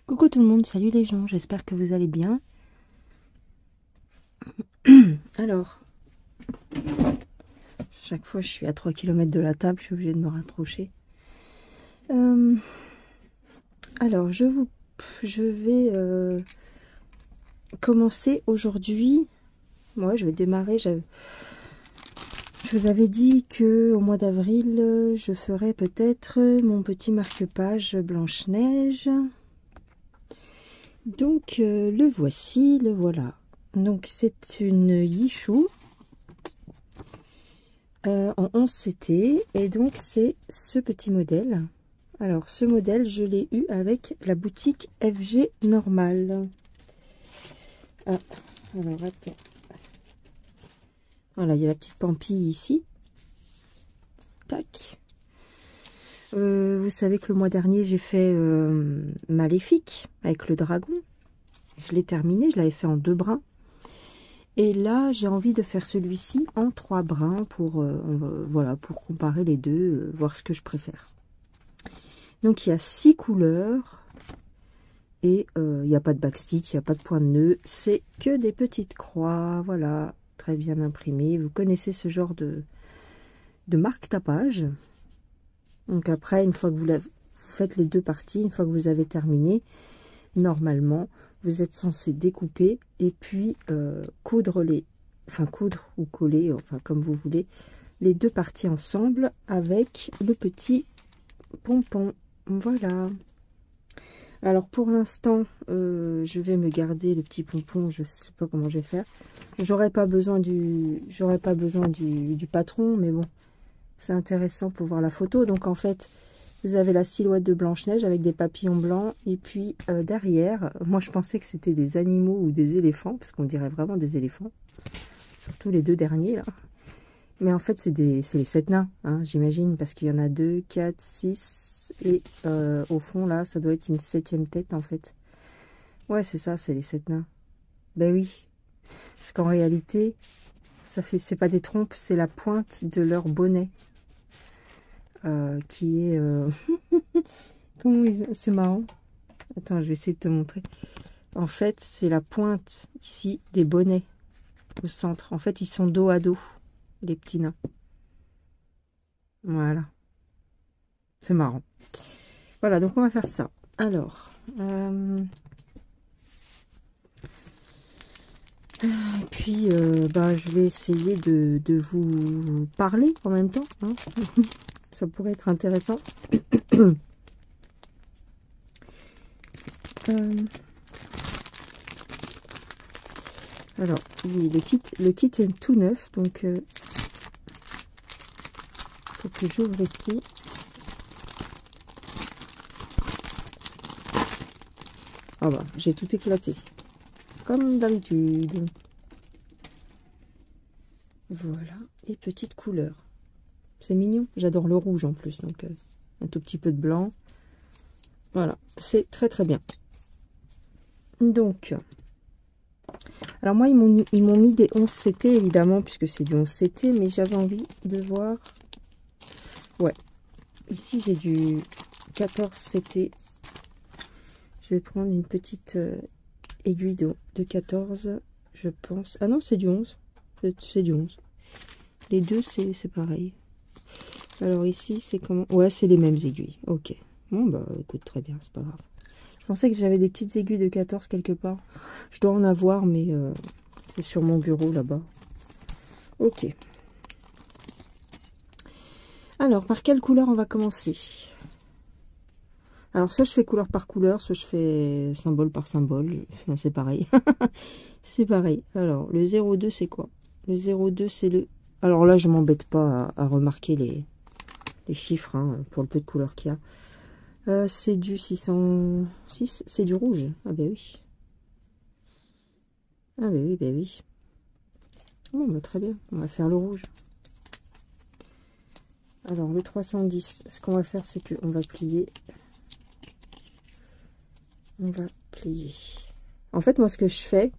Coucou tout le monde, salut les gens, j'espère que vous allez bien. Alors, chaque fois je suis à 3 km de la table, je suis obligée de me rapprocher. Alors, je vais commencer aujourd'hui. Moi, je vais démarrer. Je vous avais dit que au mois d'avril, je ferais peut-être mon petit marque-page Blanche-Neige. Donc, le voici, le voilà. Donc, c'est une Yichou en 11 CT. Et donc, c'est ce petit modèle. Alors, ce modèle, je l'ai eu avec la boutique FG Normal. Ah, alors, attends. Voilà, il y a la petite pampille ici. Tac. Vous savez que le mois dernier, j'ai fait Maléfique avec le dragon. Je l'ai terminé, je l'avais fait en 2 brins. Et là, j'ai envie de faire celui-ci en 3 brins pour, voilà, pour comparer les deux, voir ce que je préfère. Donc, il y a 6 couleurs. Et il n'y a pas de backstitch, il n'y a pas de point de nœud. C'est que des petites croix, voilà, très bien imprimées. Vous connaissez ce genre de marque-tapage. Donc après, une fois que vous faites les 2 parties, une fois que vous avez terminé, normalement, vous êtes censé découper et puis coudre ou coller, enfin comme vous voulez, les 2 parties ensemble avec le petit pompon. Voilà. Alors pour l'instant, je vais me garder le petit pompon. Je sais pas comment je vais faire. J'aurais pas besoin du patron, mais bon, c'est intéressant pour voir la photo. Donc en fait, vous avez la silhouette de Blanche-Neige avec des papillons blancs. Et puis derrière, moi je pensais que c'était des animaux ou des éléphants, parce qu'on dirait vraiment des éléphants. Surtout les 2 derniers là. Mais en fait, c'est les 7 nains, hein, j'imagine, parce qu'il y en a 2, 4, 6... Et au fond, là, ça doit être une 7e tête, en fait. Ouais, c'est ça, c'est les 7 nains. Ben oui. Parce qu'en réalité, c'est pas des trompes, c'est la pointe de leur bonnet. Qui est... C'est marrant. Attends, je vais essayer de te montrer. En fait, c'est la pointe, ici, des bonnets. Au centre. En fait, ils sont dos à dos, les petits nains. Voilà. C'est marrant. Voilà, donc on va faire ça. Alors, puis je vais essayer de vous parler en même temps. Hein. Ça pourrait être intéressant. Alors, oui, le kit est tout neuf, donc faut que j'ouvre ici. Ah bah, j'ai tout éclaté. Comme d'habitude. Voilà. Et petite couleur. C'est mignon. J'adore le rouge en plus. Donc, un tout petit peu de blanc. Voilà. C'est très très bien. Donc. Alors moi, ils m'ont mis des 11 CT évidemment. Puisque c'est du 11 CT. Mais j'avais envie de voir. Ouais. Ici, j'ai du 14 CT. Je vais prendre une petite aiguille de 14, je pense. Ah non, c'est du 11. C'est du 11. Les deux, c'est pareil. Alors ici, c'est comment? Ouais, c'est les mêmes aiguilles. Ok. Bon, bah écoute, très bien, c'est pas grave. Je pensais que j'avais des petites aiguilles de 14 quelque part. Je dois en avoir, mais c'est sur mon bureau là-bas. Ok. Alors, par quelle couleur on va commencer? Alors, soit je fais couleur par couleur, soit je fais symbole par symbole. C'est pareil. C'est pareil. Alors, le 02, c'est quoi? Le 02, c'est le... Alors là, je m'embête pas à remarquer les chiffres, hein, pour le peu de couleurs qu'il y a. C'est du 606. C'est du rouge. Ah ben oui. Ah ben oui, ben oui. Bon, bah, très bien. On va faire le rouge. Alors, le 310, ce qu'on va faire, c'est qu'on va plier... On va plier. En fait, moi, ce que je fais,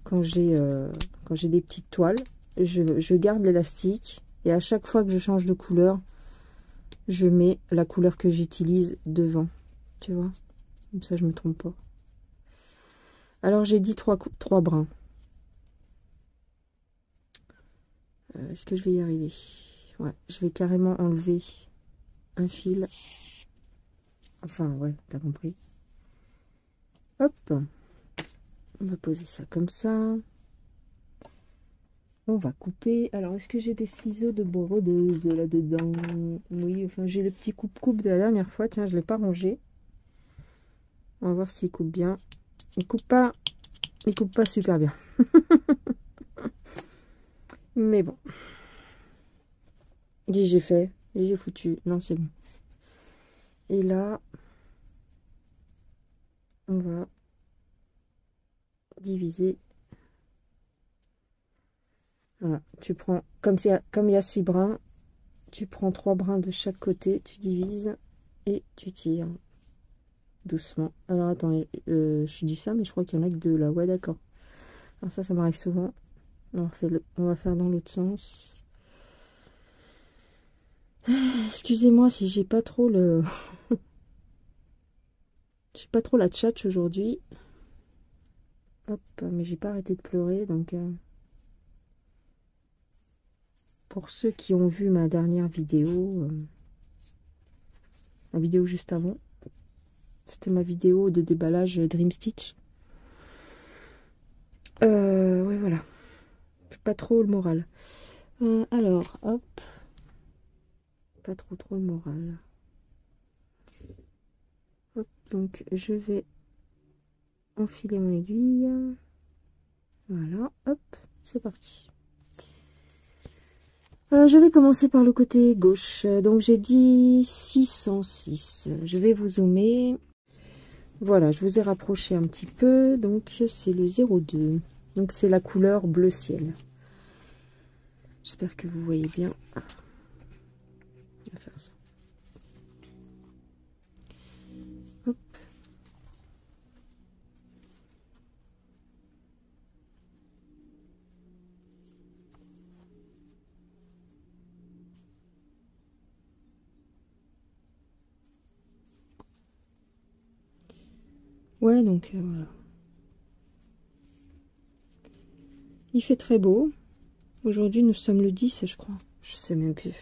quand j'ai des petites toiles, je garde l'élastique. Et à chaque fois que je change de couleur, je mets la couleur que j'utilise devant. Tu vois? Comme ça, je me trompe pas. Alors, j'ai dit 3 brins. Est-ce que je vais y arriver? Ouais, je vais carrément enlever un fil. Enfin, ouais, t'as compris. Hop. On va poser ça comme ça. On va couper. Alors, est-ce que j'ai des ciseaux de brodeuse là-dedans? Oui, enfin, j'ai le petit coupe-coupe de la dernière fois. Tiens, je ne l'ai pas rangé. On va voir s'il coupe bien. Il coupe pas super bien. Mais bon. Dis, j'ai fait. J'ai foutu. Non, c'est bon. Et là, on va diviser. Voilà. Tu prends, comme il y a 6 brins, tu prends 3 brins de chaque côté, tu divises et tu tires. Doucement. Alors, attends, je dis ça, mais je crois qu'il y en a que 2 là. Ouais, d'accord. Alors ça m'arrive souvent. On va faire dans l'autre sens. Excusez-moi si j'ai pas trop le... j'ai pas trop la tchatche aujourd'hui. Hop, mais j'ai pas arrêté de pleurer, donc... Pour ceux qui ont vu ma dernière vidéo... la vidéo juste avant. C'était ma vidéo de déballage Dream Stitch. Ouais, voilà. Pas trop le moral. Alors, hop. Pas trop le moral. Hop, donc je vais enfiler mon aiguille. Voilà, hop, c'est parti. Je vais commencer par le côté gauche. Donc j'ai dit 606. Je vais vous zoomer. Voilà, je vous ai rapproché un petit peu. Donc c'est le 02. Donc c'est la couleur bleu ciel. J'espère que vous voyez bien. On va faire ça. Hop. Ouais, donc voilà. Il fait très beau. Aujourd'hui, nous sommes le 10, je crois. Je sais même plus.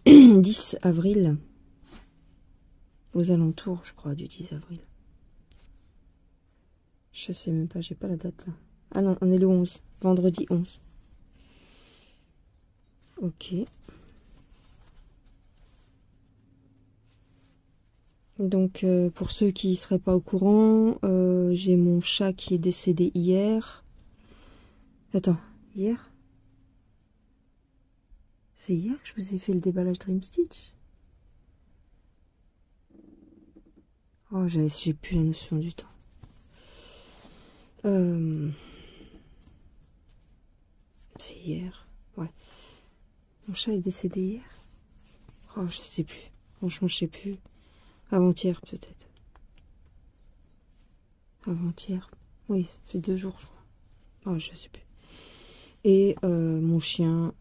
10 avril. Aux alentours, je crois, du 10 avril. Je sais même pas, j'ai pas la date là. Ah non, on est le 11. Vendredi 11. Ok. Donc, pour ceux qui ne seraient pas au courant, j'ai mon chat qui est décédé hier. Attends, hier? C'est hier que je vous ai fait le déballage Dream Stitch? Oh, j'ai plus la notion du temps. C'est hier. Ouais. Mon chat est décédé hier? Oh, je sais plus. Franchement, je sais plus. Avant-hier, peut-être. Avant-hier. Oui, ça fait 2 jours, je crois. Oh, je sais plus. Et mon chien...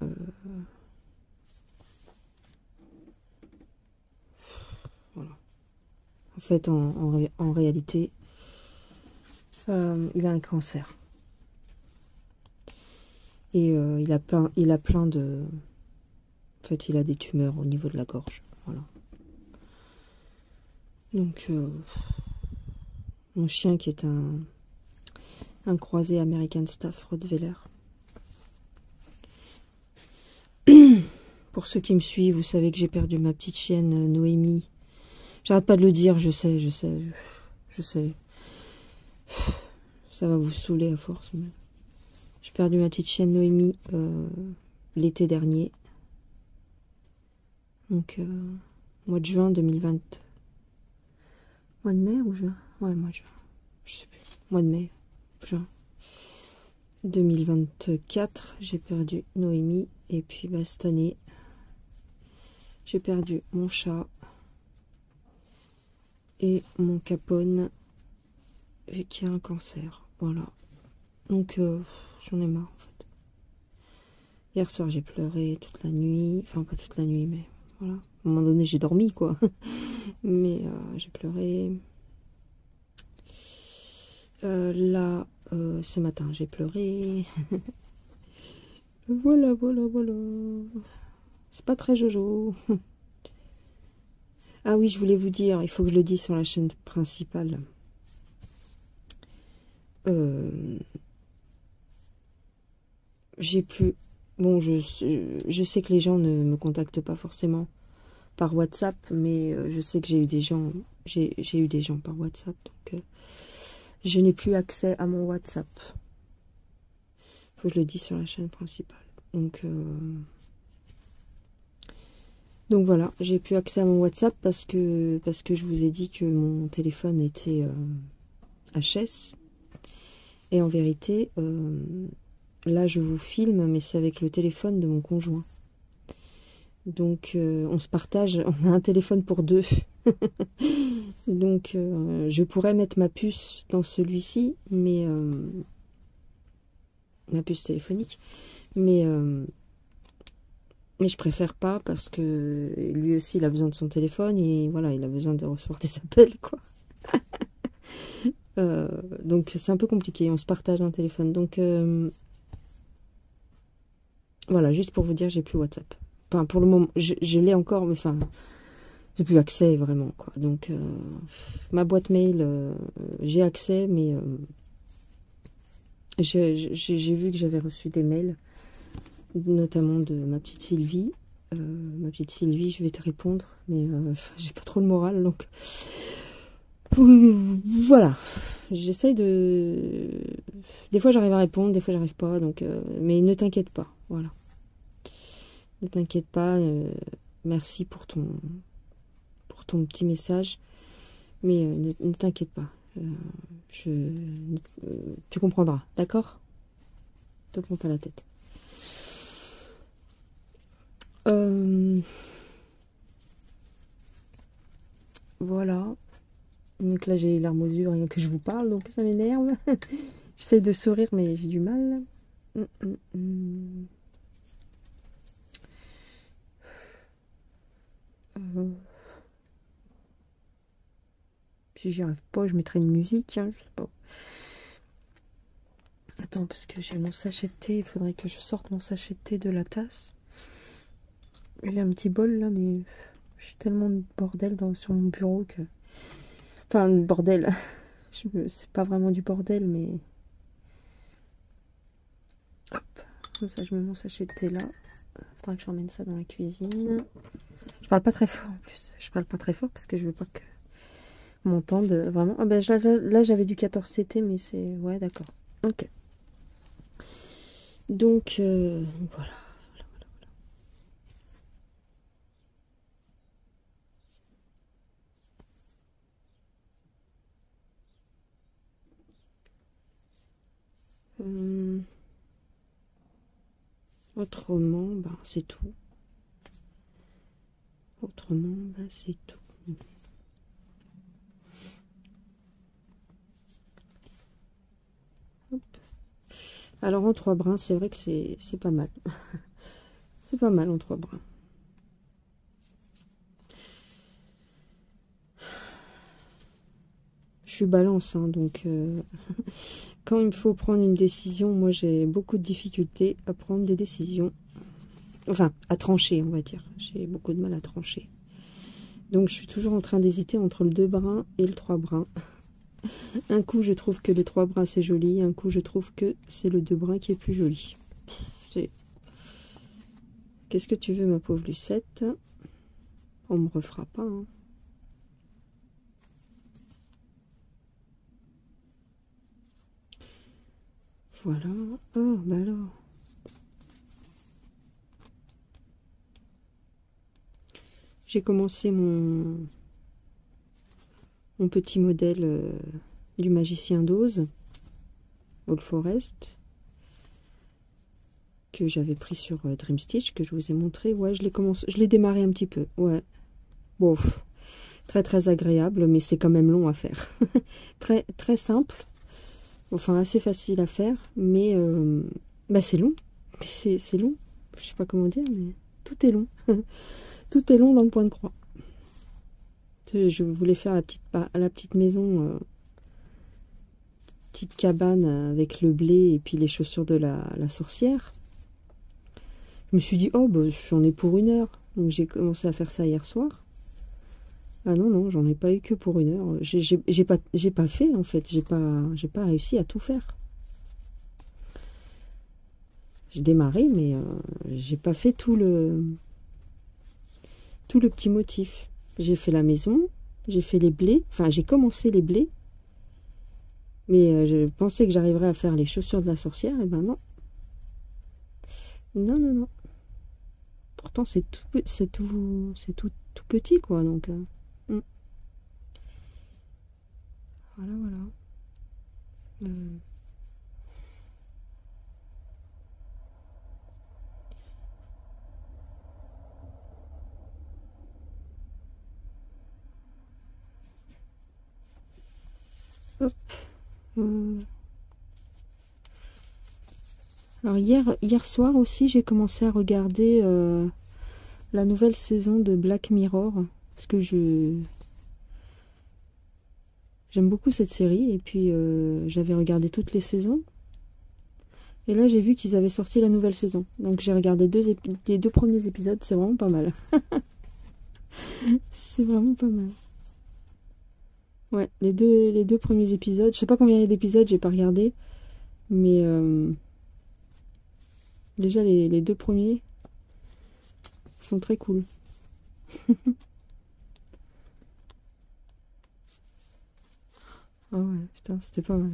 voilà. En fait, en réalité, il a un cancer. Et il a plein de... En fait, il a des tumeurs au niveau de la gorge. Voilà. Donc, mon chien qui est un croisé American Staff Rottweiler. Pour ceux qui me suivent, vous savez que j'ai perdu ma petite chienne Noémie. J'arrête pas de le dire, je sais. Ça va vous saouler à force. Mais... j'ai perdu ma petite chienne Noémie l'été dernier. Donc, mois de juin 2020. Mois de mai ou juin? Ouais, mois de juin. Je sais plus. Mois de mai, juin 2024, j'ai perdu Noémie. Et puis, bah, cette année, j'ai perdu mon chat et mon capone qui a un cancer. Voilà. Donc, j'en ai marre, en fait. Hier soir, j'ai pleuré toute la nuit. Enfin, pas toute la nuit, mais voilà. À un moment donné, j'ai dormi, quoi. Mais j'ai pleuré. Là, ce matin, j'ai pleuré. Voilà, voilà, voilà. C'est pas très jojo. Ah oui, je voulais vous dire, il faut que je le dise sur la chaîne principale. J'ai plus... Bon, je sais que les gens ne me contactent pas forcément par WhatsApp, mais je sais que j'ai eu des gens... J'ai eu des gens par WhatsApp, donc je n'ai plus accès à mon WhatsApp. Il faut que je le dise sur la chaîne principale. Donc voilà, j'ai plus accès à mon WhatsApp parce que je vous ai dit que mon téléphone était HS. Et en vérité, là je vous filme, mais c'est avec le téléphone de mon conjoint. Donc on se partage, on a un téléphone pour deux. Donc je pourrais mettre ma puce dans celui-ci, mais ma puce téléphonique, mais je préfère pas parce que lui aussi il a besoin de son téléphone et voilà, il a besoin de recevoir des appels, quoi. Donc c'est un peu compliqué, on se partage un téléphone. Donc voilà, juste pour vous dire, j'ai plus WhatsApp. Enfin, pour le moment, je l'ai encore, mais enfin, j'ai plus accès vraiment, quoi. Donc ma boîte mail, j'ai accès, mais j'ai vu que j'avais reçu des mails, notamment de ma petite Sylvie. Ma petite Sylvie, je vais te répondre, mais j'ai pas trop le moral, donc voilà. J'essaye de... Des fois j'arrive à répondre, des fois j'arrive pas, donc mais ne t'inquiète pas, voilà. Ne t'inquiète pas, merci pour ton petit message, mais ne t'inquiète pas. Tu comprendras, d'accord? Ne te prends pas la tête. Voilà. Donc là j'ai les larmes aux yeux rien que je vous parle, donc ça m'énerve. J'essaie de sourire mais j'ai du mal. Si j'y arrive pas, je mettrai une musique, hein, je sais pas. Attends, parce que j'ai mon sachet de thé, il faudrait que je sorte mon sachet de thé de la tasse. J'ai un petit bol là, mais j'ai tellement de bordel sur mon bureau que... Enfin, bordel, c'est pas vraiment du bordel, mais... Hop, comme ça je mets mon sachet de thé là. Faudra que je ramène ça dans la cuisine. Je parle pas très fort en plus, je parle pas très fort parce que je veux pas que... m'entende vraiment. Ah ben là j'avais du 14CT, mais c'est... Ouais, d'accord. Ok. Donc, voilà. Autrement, ben, c'est tout. Autrement, ben, c'est tout. Hop. Alors en 3 brins, c'est vrai que c'est pas mal. C'est pas mal en 3 brins. Je suis balance, hein, donc quand il faut prendre une décision, moi j'ai beaucoup de difficultés à prendre des décisions. Enfin, à trancher, on va dire. J'ai beaucoup de mal à trancher. Donc je suis toujours en train d'hésiter entre le 2 brins et le 3 brins. Un coup je trouve que le 3 brins c'est joli, un coup je trouve que c'est le 2 brins qui est plus joli. Qu'est-ce que tu veux, ma pauvre Lucette? On me refera pas, hein. Voilà. Oh, bah alors. J'ai commencé mon petit modèle du magicien d'Oz, All Forest, que j'avais pris sur Dream Stitch, que je vous ai montré. Ouais, je l'ai démarré un petit peu. Ouais. Bon, très très agréable, mais c'est quand même long à faire. Très très simple. Enfin, assez facile à faire, mais bah, c'est long. C'est long. Je sais pas comment dire, mais tout est long. Tout est long dans le point de croix. Je voulais faire la petite maison, petite cabane avec le blé et puis les chaussures de la sorcière. Je me suis dit, oh, bah, j'en ai pour 1 heure. Donc j'ai commencé à faire ça hier soir. Ah non, non, j'en ai pas eu que pour 1 heure. J'ai pas fait, en fait. J'ai pas réussi à tout faire. J'ai démarré, mais j'ai pas fait tout le petit motif. J'ai fait la maison, j'ai fait les blés. Enfin, j'ai commencé les blés. Mais je pensais que j'arriverais à faire les chaussures de la sorcière. Et ben non. Non, non, non. Pourtant, c'est tout petit, quoi. Donc, voilà, voilà. Hop. Alors hier soir aussi, j'ai commencé à regarder la nouvelle saison de Black Mirror. Parce que j'aime beaucoup cette série. Et puis, j'avais regardé toutes les saisons. Et là, j'ai vu qu'ils avaient sorti la nouvelle saison. Donc, j'ai regardé les 2 premiers épisodes. C'est vraiment pas mal. C'est vraiment pas mal. Ouais, les deux premiers épisodes. Je sais pas combien il y a d'épisodes, j'ai pas regardé. Mais déjà, les 2 premiers sont très cool. Ah ouais, putain, c'était pas mal.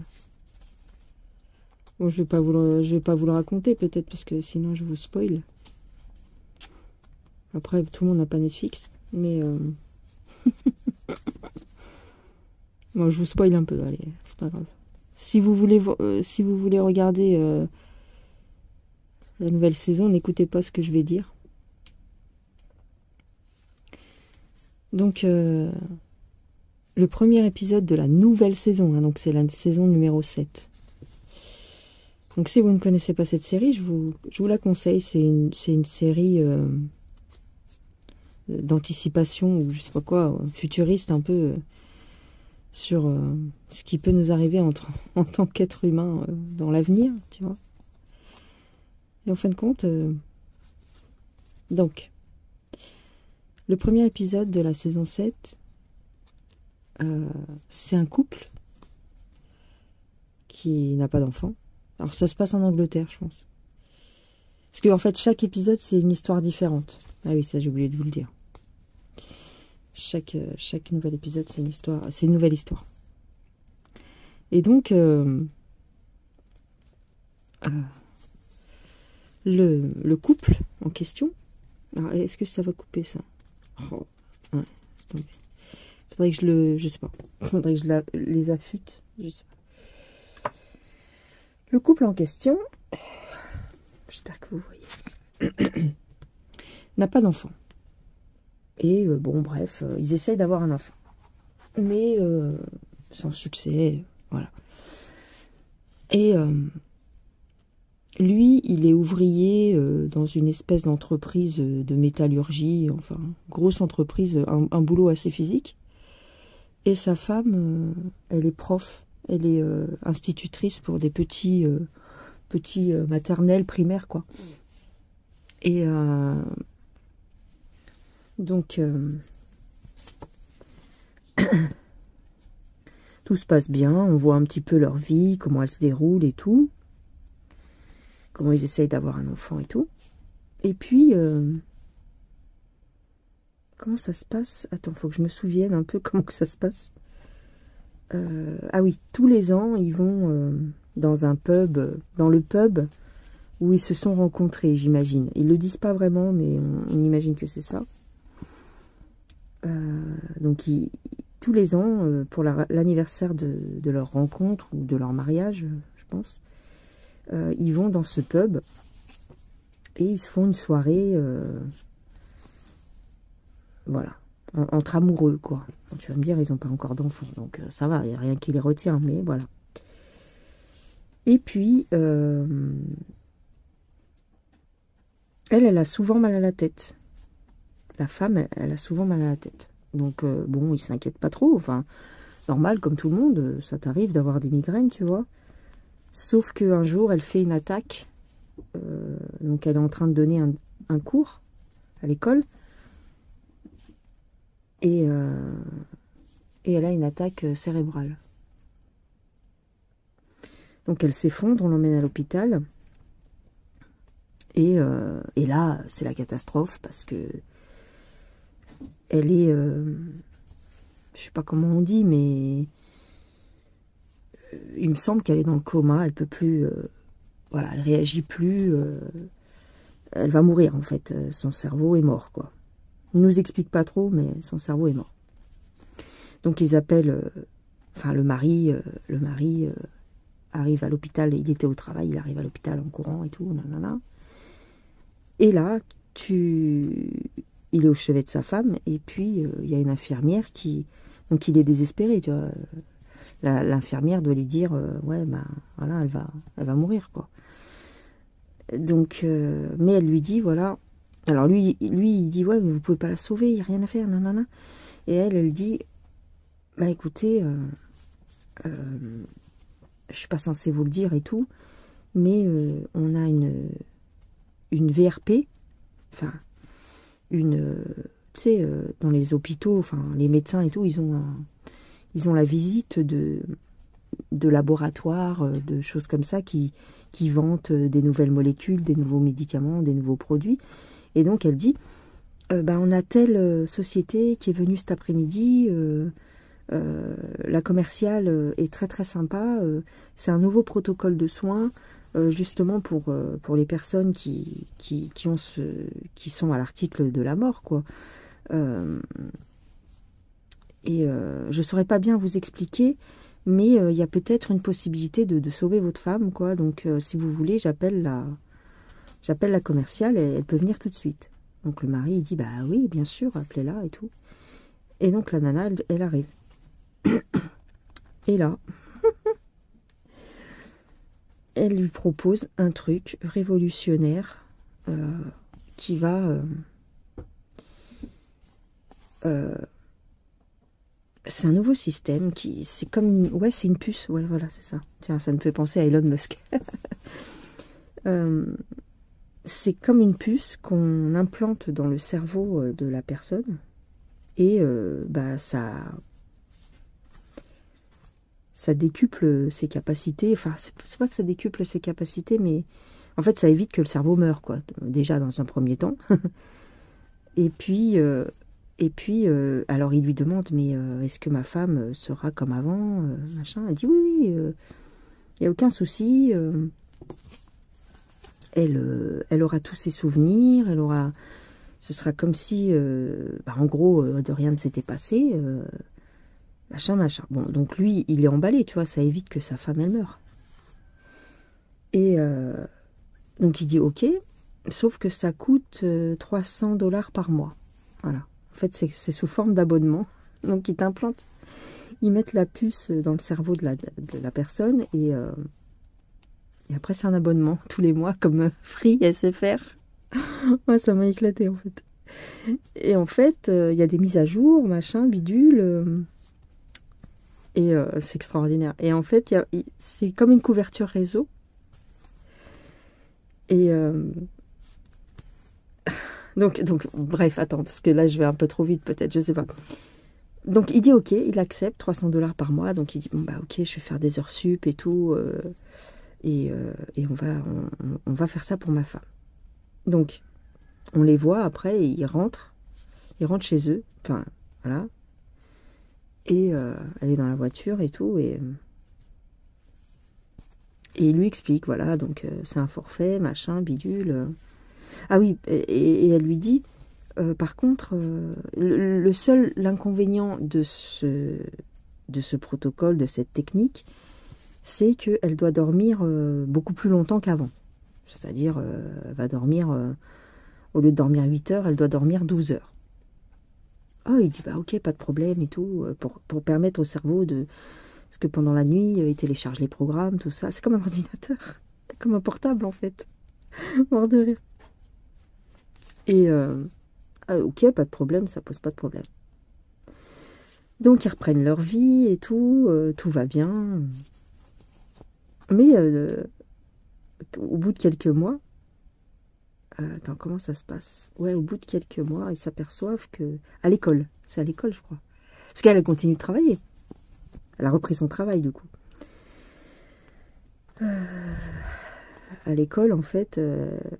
Bon, je vais pas vous le raconter peut-être parce que sinon je vous spoil. Après, tout le monde n'a pas Netflix, mais moi je vous spoil un peu. Allez, c'est pas grave. Si vous voulez regarder la nouvelle saison, n'écoutez pas ce que je vais dire. Donc, le premier épisode de la nouvelle saison, hein, donc c'est la saison numéro 7. Donc si vous ne connaissez pas cette série, je vous la conseille. C'est une série d'anticipation, ou je sais pas quoi, futuriste un peu, sur ce qui peut nous arriver en tant qu'être humain dans l'avenir, tu vois. Et en fin de compte, donc, le premier épisode de la saison 7, c'est un couple qui n'a pas d'enfant. Alors ça se passe en Angleterre, je pense. Parce qu'en fait, chaque épisode, c'est une histoire différente. Ah oui, ça j'ai oublié de vous le dire. Chaque nouvel épisode, c'est une nouvelle histoire. Et donc, le couple en question... Alors, est-ce que ça va couper, ça? Oh, ouais, c'est tombé. Faudrait que je sais pas. Faudrait que je les affûte. Je sais pas. Le couple en question, j'espère que vous voyez, n'a pas d'enfant. Et bon, bref, ils essayent d'avoir un enfant. Mais sans succès, voilà. Et lui, il est ouvrier dans une espèce d'entreprise de métallurgie, enfin, grosse entreprise, un boulot assez physique. Et sa femme, elle est prof. Elle est institutrice pour des petits maternelles, primaires, quoi. Et donc, tout se passe bien. On voit un petit peu leur vie, comment elle se déroule et tout. Comment ils essayent d'avoir un enfant et tout. Et puis, comment ça se passe? Attends, faut que je me souvienne un peu comment que ça se passe. Ah oui, tous les ans, ils vont dans un pub, dans le pub où ils se sont rencontrés, j'imagine. Ils le disent pas vraiment, mais on imagine que c'est ça. Donc, tous les ans, pour l'anniversaire de leur rencontre ou de leur mariage, je pense, ils vont dans ce pub et ils se font une soirée, voilà. Entre amoureux, quoi. Tu vas me dire, ils n'ont pas encore d'enfants, donc ça va, il n'y a rien qui les retient, mais voilà. Et puis, elle a souvent mal à la tête. La femme, elle a souvent mal à la tête. Donc, bon, il s'inquiète pas trop. Enfin, normal, comme tout le monde, ça t'arrive d'avoir des migraines, tu vois. Sauf qu'un jour, elle fait une attaque. Donc, elle est en train de donner un cours à l'école. Et elle a une attaque cérébrale. Donc, elle s'effondre, on l'emmène à l'hôpital. Et là, c'est la catastrophe parce que elle est... je sais pas comment on dit, mais il me semble qu'elle est dans le coma. Elle peut plus... voilà, elle réagit plus. Elle va mourir, en fait. Son cerveau est mort, quoi. Il nous explique pas trop, mais son cerveau est mort. Donc, ils appellent... enfin, le mari arrive à l'hôpital. Il était au travail, il arrive à l'hôpital en courant et tout. Nanana. Et là, il est au chevet de sa femme, et puis il y a une infirmière qui... Donc il est désespéré, tu vois. L'infirmière doit lui dire, ouais, ben voilà, elle va mourir, quoi. Donc, mais elle lui dit, voilà... Alors lui, il dit, ouais, mais vous pouvez pas la sauver, il n'y a rien à faire, nanana. Et elle dit, bah écoutez, je suis pas censée vous le dire et tout, mais on a une VRP, enfin, tu sais, dans les hôpitaux, enfin, les médecins et tout, ils ont la visite de laboratoires, de choses comme ça, qui vantent des nouvelles molécules, des nouveaux médicaments, des nouveaux produits. Et donc, elle dit, bah, on a telle société qui est venue cet après-midi, la commerciale est très très sympa, c'est un nouveau protocole de soins, justement pour les personnes qui sont à l'article de la mort, quoi. Je saurais pas bien vous expliquer, mais il y a peut-être une possibilité de sauver votre femme, quoi. Donc, si vous voulez, j'appelle la commerciale et elle peut venir tout de suite. Donc, le mari, il dit, bah oui, bien sûr, appelez-la et tout. Et donc, la nana, elle arrive. Et là... elle lui propose un truc révolutionnaire qui va... c'est un nouveau système qui... C'est comme... Ouais, c'est une puce. Ouais, voilà, c'est ça. Tiens, ça me fait penser à Elon Musk. C'est comme une puce qu'on implante dans le cerveau de la personne. Et bah, ça décuple ses capacités. Enfin, c'est pas que ça décuple ses capacités, mais en fait, ça évite que le cerveau meure, quoi. Déjà, dans un premier temps. Et puis, alors il lui demande, mais est-ce que ma femme sera comme avant, machin. Elle dit, oui, il n'y a aucun souci. Elle aura tous ses souvenirs. Ce sera comme si, bah, en gros, de rien ne s'était passé. Machin, machin. Bon, donc lui, il est emballé, tu vois, ça évite que sa femme, elle meure. Et donc il dit ok, sauf que ça coûte 300 $ par mois. Voilà. En fait, c'est sous forme d'abonnement. Donc ils t'implantent, ils mettent la puce dans le cerveau de la personne et après c'est un abonnement tous les mois comme Free, SFR. Ouais, ça m'a éclaté en fait. Et en fait, il y a des mises à jour, machin, bidule. Et c'est extraordinaire. Et en fait, c'est comme une couverture réseau. Et donc, bref, attends, parce que là, je vais un peu trop vite, peut-être, je sais pas. Donc, il dit ok, il accepte 300 $ par mois. Donc, il dit, bon, bah, ok, je vais faire des heures sup et tout. Et on va faire ça pour ma femme. Donc, on les voit après, et ils rentrent chez eux. Enfin, voilà. Et elle est dans la voiture et tout, et il lui explique, voilà, donc c'est un forfait, machin, bidule. Ah oui, et elle lui dit, par contre, l'inconvénient de ce protocole, de cette technique, c'est qu'elle doit dormir beaucoup plus longtemps qu'avant. C'est-à-dire, elle va dormir, au lieu de dormir 8 heures, elle doit dormir 12 heures. Oh, il dit, bah ok, pas de problème et tout, pour permettre au cerveau de... Parce que pendant la nuit, il télécharge les programmes, tout ça. C'est comme un ordinateur, comme un portable en fait. Mort de rire. Et, ok, pas de problème, ça pose pas de problème. Donc ils reprennent leur vie et tout, tout va bien. Mais au bout de quelques mois, attends, comment ça se passe? Ouais, au bout de quelques mois, ils s'aperçoivent que... À l'école, c'est à l'école je crois. Parce qu'elle continue de travailler. Elle a repris son travail du coup. À l'école, en fait,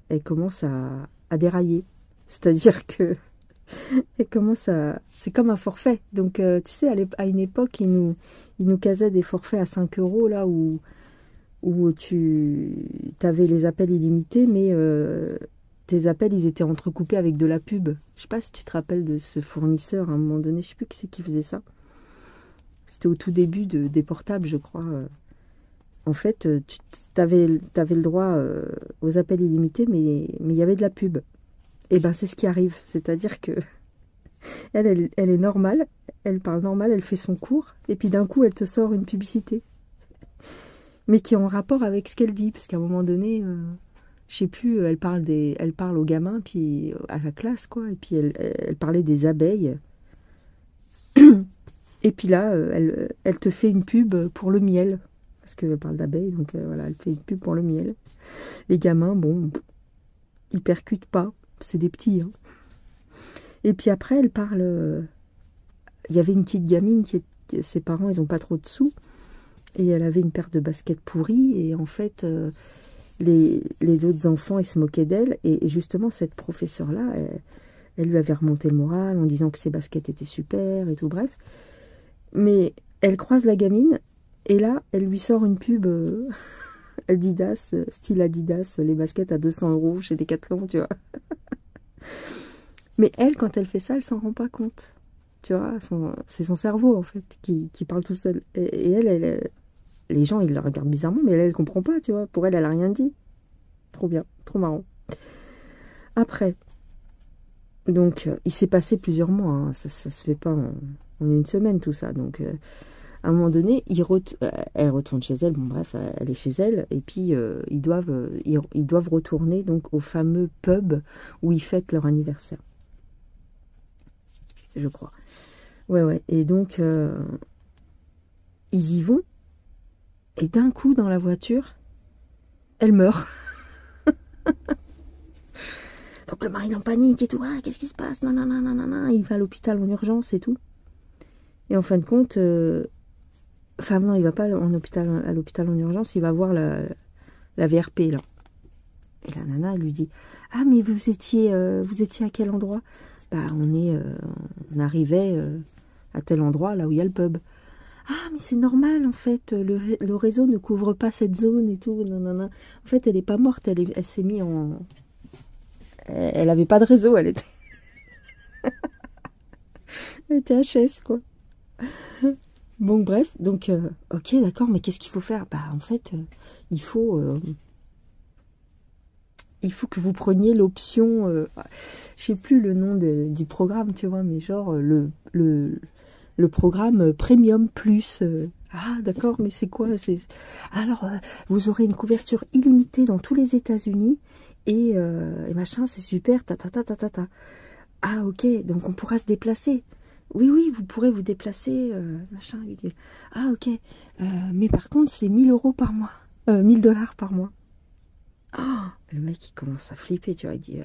elle commence à dérailler. C'est-à-dire que elle commence à... C'est comme un forfait. Donc, tu sais, à une époque, ils nous casaient des forfaits à 5 € là où tu avais les appels illimités, mais tes appels, ils étaient entrecoupés avec de la pub. Je sais pas si tu te rappelles de ce fournisseur à un moment donné. Je sais plus qui c'est qui faisait ça. C'était au tout début des portables, je crois. En fait, tu avais le droit aux appels illimités, mais il y avait de la pub. Et ben c'est ce qui arrive. C'est-à-dire que elle est normale, elle parle normal, elle fait son cours, et puis d'un coup, elle te sort une publicité. Mais qui est en rapport avec ce qu'elle dit, parce qu'à un moment donné, je sais plus, elle parle aux gamins, puis à la classe, quoi, et puis elle parlait des abeilles. Et puis là, elle te fait une pub pour le miel. Parce qu'elle parle d'abeilles, donc voilà, elle fait une pub pour le miel. Les gamins, bon, ils percutent pas. C'est des petits, hein. Et puis après, elle parle... Il y avait une petite gamine, ses parents, ils n'ont pas trop de sous. Et elle avait une paire de baskets pourries. Et en fait, les autres enfants, ils se moquaient d'elle. Et justement, cette professeure-là, elle lui avait remonté le moral en disant que ses baskets étaient super et tout, bref. Mais elle croise la gamine, et là, elle lui sort une pub Adidas, style Adidas, les baskets à 200 € chez Decathlon, tu vois. Mais elle, quand elle fait ça, elle s'en rend pas compte. Tu vois, c'est son cerveau, en fait, qui parle tout seul. Et elle, les gens, ils la regardent bizarrement, mais elle comprend pas, tu vois. Pour elle, elle a rien dit. Trop bien, trop marrant. Après, donc, il s'est passé plusieurs mois, hein. Ça se fait pas en une semaine, tout ça. Donc, à un moment donné, elle retourne chez elle. Bon, bref, elle est chez elle. Et puis, ils doivent retourner donc, au fameux pub où ils fêtent leur anniversaire. Je crois. Ouais. Et donc, ils y vont. Et d'un coup, dans la voiture, elle meurt. Donc, le mari est en panique et tout. Ah, qu'est-ce qui se passe? Non. Il va à l'hôpital en urgence et tout. Et en fin de compte... Enfin non, il va pas à l'hôpital en urgence, il va voir la VRP là. Et la nana, elle lui dit: ah mais vous étiez à quel endroit? Bah on arrivait à tel endroit là où il y a le pub. Ah mais c'est normal en fait, le réseau ne couvre pas cette zone et tout. Non. En fait elle est pas morte, elle s'est mise en... Elle avait pas de réseau, elle était... elle était HS quoi. Bon, bref, donc, ok, d'accord, mais qu'est-ce qu'il faut faire? Bah, en fait, il faut que vous preniez l'option, je sais plus le nom du programme, tu vois, mais genre, le programme Premium Plus. Ah, d'accord, mais c'est quoi? Alors, vous aurez une couverture illimitée dans tous les États-Unis, et machin, c'est super, ta. Ah, ok, donc on pourra se déplacer. Oui, vous pourrez vous déplacer, machin. Ah, ok. Mais par contre, c'est 1000 € par mois. 1000 $ par mois. Oh, le mec, il commence à flipper, tu vois. Il dit,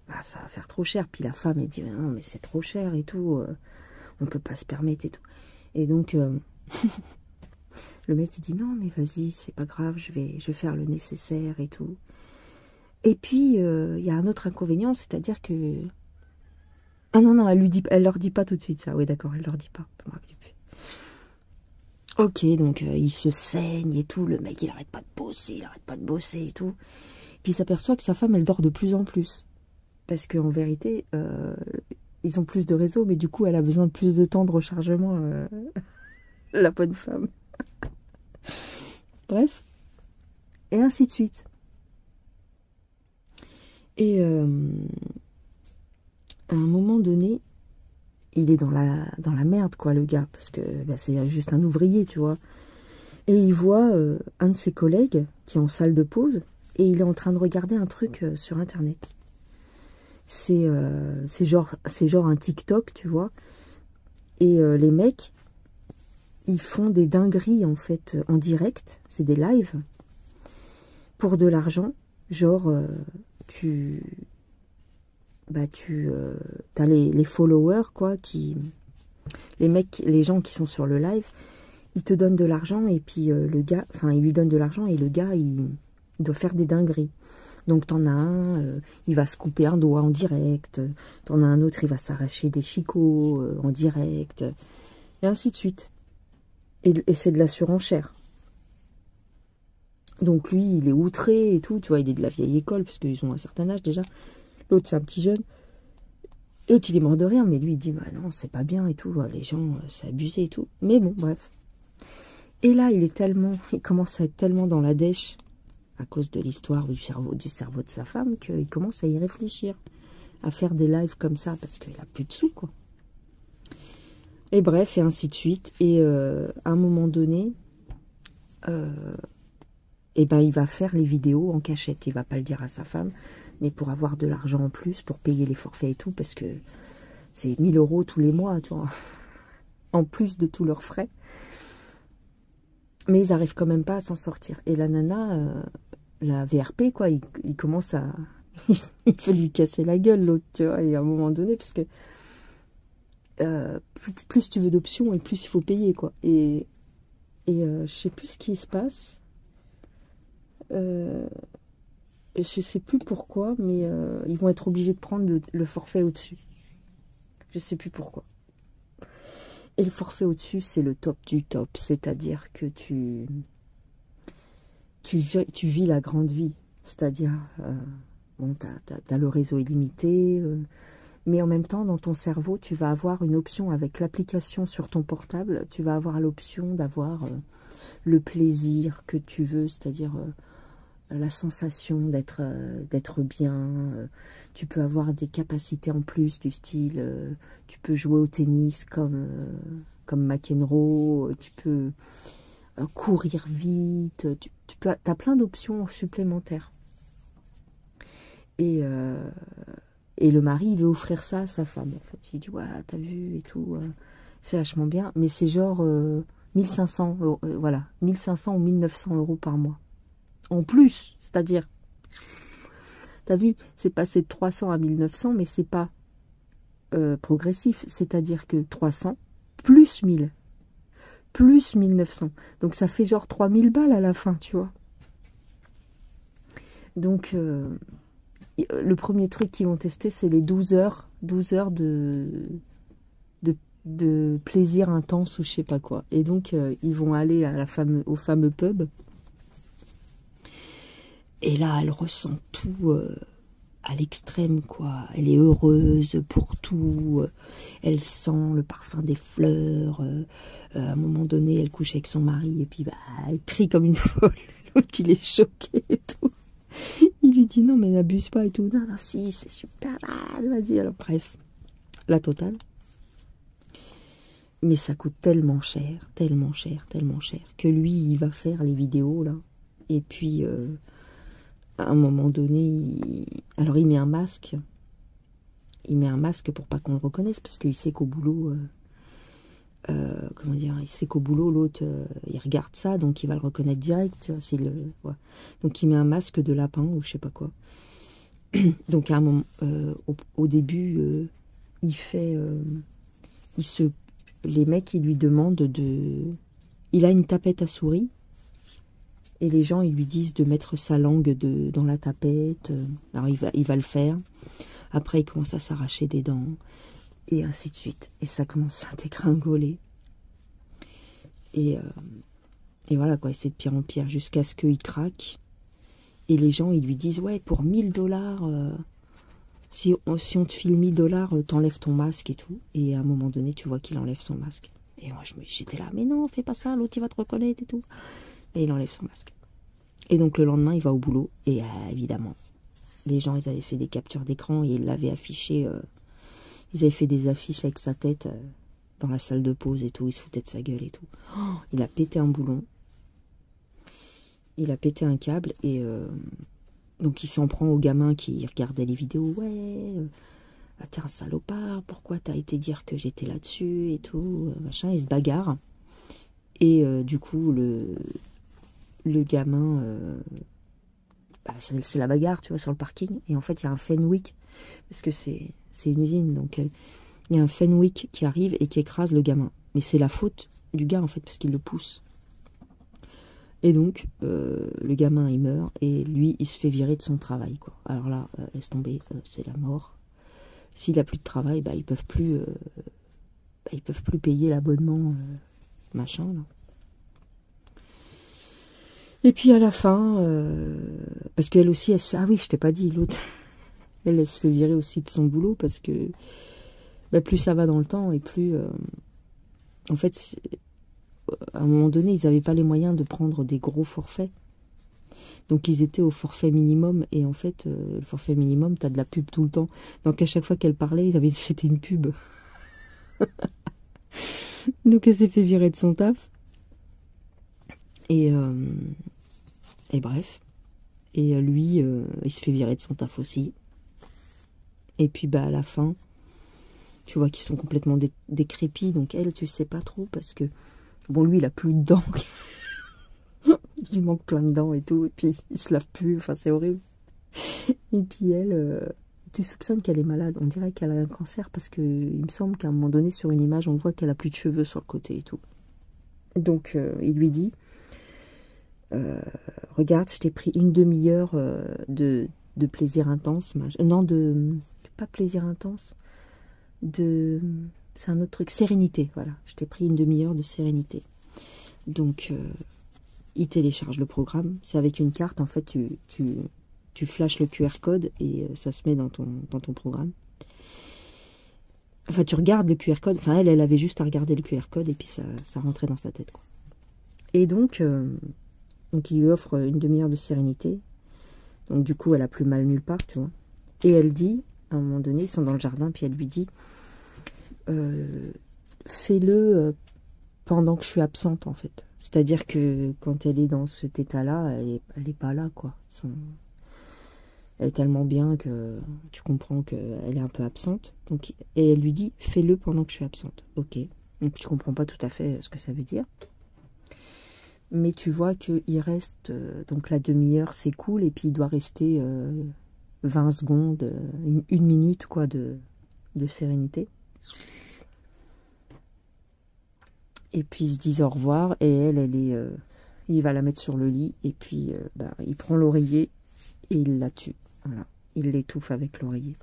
bah, ça va faire trop cher. Puis la femme, elle dit, non, mais c'est trop cher et tout. On peut pas se permettre et tout. Et donc, le mec, il dit, non, mais vas-y, c'est pas grave, je vais faire le nécessaire et tout. Et puis, il y a un autre inconvénient, c'est-à-dire que... Ah non, elle leur dit pas tout de suite ça. Oui, d'accord, elle leur dit pas. Je me rappelle plus. Ok, donc il se saigne et tout. Le mec, il arrête pas de bosser et tout. Puis il s'aperçoit que sa femme, elle dort de plus en plus. Parce qu'en vérité, ils ont plus de réseau, mais du coup, elle a besoin de plus de temps de rechargement. La bonne femme. Bref. Et ainsi de suite. Et... à un moment donné, il est dans la merde, quoi, le gars, parce que bah, c'est juste un ouvrier, tu vois. Et il voit un de ses collègues qui est en salle de pause, et il est en train de regarder un truc sur Internet. C'est genre un TikTok, tu vois. Et les mecs, ils font des dingueries, en fait, en direct. C'est des lives. Pour de l'argent. Genre, t'as les followers, quoi, les mecs, les gens qui sont sur le live, ils te donnent de l'argent et puis le gars, enfin, ils lui donnent de l'argent et le gars, il doit faire des dingueries. Donc, t'en as un, il va se couper un doigt en direct. T'en as un autre, il va s'arracher des chicots en direct. Et ainsi de suite. Et c'est de la surenchère. Donc, lui, il est outré et tout. Tu vois, il est de la vieille école, parce qu'ils ont un certain âge déjà. L'autre, c'est un petit jeune. L'autre, il est mort de rire, mais lui, il dit, bah non, c'est pas bien et tout. Les gens, c'est abusé et tout. Mais bon, bref. Et là, il commence à être tellement dans la dèche, à cause de l'histoire du cerveau de sa femme, qu'il commence à y réfléchir. À faire des lives comme ça, parce qu'il a plus de sous, quoi. Et bref, et ainsi de suite. Et à un moment donné, et ben, il va faire les vidéos en cachette. Il va pas le dire à sa femme, mais pour avoir de l'argent en plus, pour payer les forfaits et tout, parce que c'est 1000 € tous les mois, tu vois, en plus de tous leurs frais. Mais ils arrivent quand même pas à s'en sortir. Et la nana, la VRP, quoi, il commence à... il peut lui casser la gueule, l'autre, tu vois, et à un moment donné, parce que plus tu veux d'options, et plus il faut payer, quoi. Et je sais plus ce qui se passe. Je sais plus pourquoi, mais ils vont être obligés de prendre le forfait au-dessus. Je sais plus pourquoi. Et le forfait au-dessus, c'est le top du top. C'est-à-dire que tu vis la grande vie. C'est-à-dire, bon, t'as le réseau illimité, mais en même temps, dans ton cerveau, tu vas avoir une option avec l'application sur ton portable. Tu vas avoir l'option d'avoir le plaisir que tu veux, c'est-à-dire... la sensation d'être bien, tu peux avoir des capacités en plus du style, tu peux jouer au tennis comme McEnroe, tu peux courir vite, t'as plein d'options supplémentaires. Et le mari, il veut offrir ça à sa femme, en fait. Il dit, ouais, t'as vu et tout, c'est vachement bien, mais c'est genre 1500 €, voilà, 1500 ou 1900 € par mois. En plus, c'est-à-dire, t'as vu, c'est passé de 300 à 1900, mais c'est pas progressif. C'est-à-dire que 300 plus 1000, plus 1900. Donc ça fait genre 3000 balles à la fin, tu vois. Donc, le premier truc qu'ils vont tester, c'est les 12 heures de plaisir intense ou je sais pas quoi. Et donc, ils vont aller à au fameux pub. Et là, elle ressent tout à l'extrême, quoi. Elle est heureuse pour tout. Elle sent le parfum des fleurs. À un moment donné, elle couche avec son mari. Et puis, bah, elle crie comme une folle. L'autre, il est choqué et tout. Il lui dit, non, mais n'abuse pas et tout. Non, non, si, c'est super. Vas-y, alors, bref. La totale. Mais ça coûte tellement cher, tellement cher, tellement cher. Que lui, il va faire les vidéos, là. Et puis... à un moment donné, alors il met un masque. Il met un masque pour pas qu'on le reconnaisse, parce qu'il sait qu'au boulot, comment dire, il sait qu'au boulot, l'autre, il regarde ça, donc il va le reconnaître direct, tu vois, ouais. Donc il met un masque de lapin, ou je sais pas quoi. Donc à un moment, au début, il fait, les mecs, ils lui demandent il a une tapette à souris, et les gens, ils lui disent de mettre sa langue dans la tapette. Alors, il va le faire. Après, il commence à s'arracher des dents. Et ainsi de suite. Et ça commence à dégringoler. Et voilà, quoi. C'est de pire en pire. Jusqu'à ce qu'il craque. Et les gens, ils lui disent, ouais, pour 1000 $, si on te file 1000 $, t'enlèves ton masque et tout. Et à un moment donné, tu vois qu'il enlève son masque. Et moi, j'étais là, mais non, fais pas ça, l'autre, il va te reconnaître et tout. Et il enlève son masque. Et donc le lendemain, il va au boulot. Et évidemment, les gens, ils avaient fait des captures d'écran et ils l'avaient affiché. Ils avaient fait des affiches avec sa tête dans la salle de pause et tout. Ils se foutaient de sa gueule et tout. Oh, il a pété un boulon. Il a pété un câble. Et donc il s'en prend aux gamins qui regardaient les vidéos. Ouais, ah tiens salopard, pourquoi t'as été dire que j'étais là-dessus et tout, machin, ils se bagarrent. Et du coup le gamin, bah, c'est la bagarre, tu vois, sur le parking. Et en fait il y a un Fenwick, parce que c'est une usine, donc il y a un Fenwick qui arrive et qui écrase le gamin. Mais c'est la faute du gars en fait, parce qu'il le pousse. Et donc, le gamin, il meurt, et lui, il se fait virer de son travail, quoi. Alors là, laisse tomber, c'est la mort. S'il n'a plus de travail, bah, ils peuvent plus payer l'abonnement, machin, là. Et puis à la fin, parce qu'elle aussi, elle se fait... Ah oui, je t'ai pas dit, l'autre, elle se fait virer aussi de son boulot, parce que bah, plus ça va dans le temps, et plus... en fait... À un moment donné, ils n'avaient pas les moyens de prendre des gros forfaits. Donc, ils étaient au forfait minimum. Et en fait, le forfait minimum, tu as de la pub tout le temps. Donc, à chaque fois qu'elle parlait, c'était une pub. Donc, elle s'est fait virer de son taf. Et bref. Et lui, il se fait virer de son taf aussi. Et puis, bah, à la fin, tu vois qu'ils sont complètement décrépits. Donc, elle, tu sais pas trop parce que... Bon, lui, il a plus de dents. Il lui manque plein de dents et tout. Et puis, il se lave plus. Enfin, c'est horrible. Et puis, elle, tu soupçonnes qu'elle est malade. On dirait qu'elle a un cancer parce que il me semble qu'à un moment donné, sur une image, on voit qu'elle a plus de cheveux sur le côté et tout. Donc, il lui dit, regarde, je t'ai pris une demi-heure de plaisir intense. Non, pas plaisir intense. C'est un autre truc, sérénité, voilà. Je t'ai pris une demi-heure de sérénité. Donc, il télécharge le programme. C'est avec une carte, en fait, tu flashes le QR code et ça se met dans ton programme. Enfin, tu regardes le QR code. Enfin, elle avait juste à regarder le QR code et puis ça rentrait dans sa tête, quoi. Et donc il lui offre une demi-heure de sérénité. Donc, du coup, elle a plus mal nulle part, tu vois. Et elle dit, à un moment donné, ils sont dans le jardin, puis elle lui dit... fais-le pendant que je suis absente en fait. C'est-à-dire que quand elle est dans cet état-là, elle est pas là quoi. Elle est tellement bien que tu comprends qu'elle est un peu absente. Donc, et elle lui dit fais-le pendant que je suis absente. Ok. Donc tu comprends pas tout à fait ce que ça veut dire. Mais tu vois qu'il reste, donc la demi-heure s'écoule et puis il doit rester 20 secondes, une minute quoi de sérénité. Et puis ils se disent au revoir et il va la mettre sur le lit et puis bah, il prend l'oreiller et il la tue. Voilà, il l'étouffe avec l'oreiller.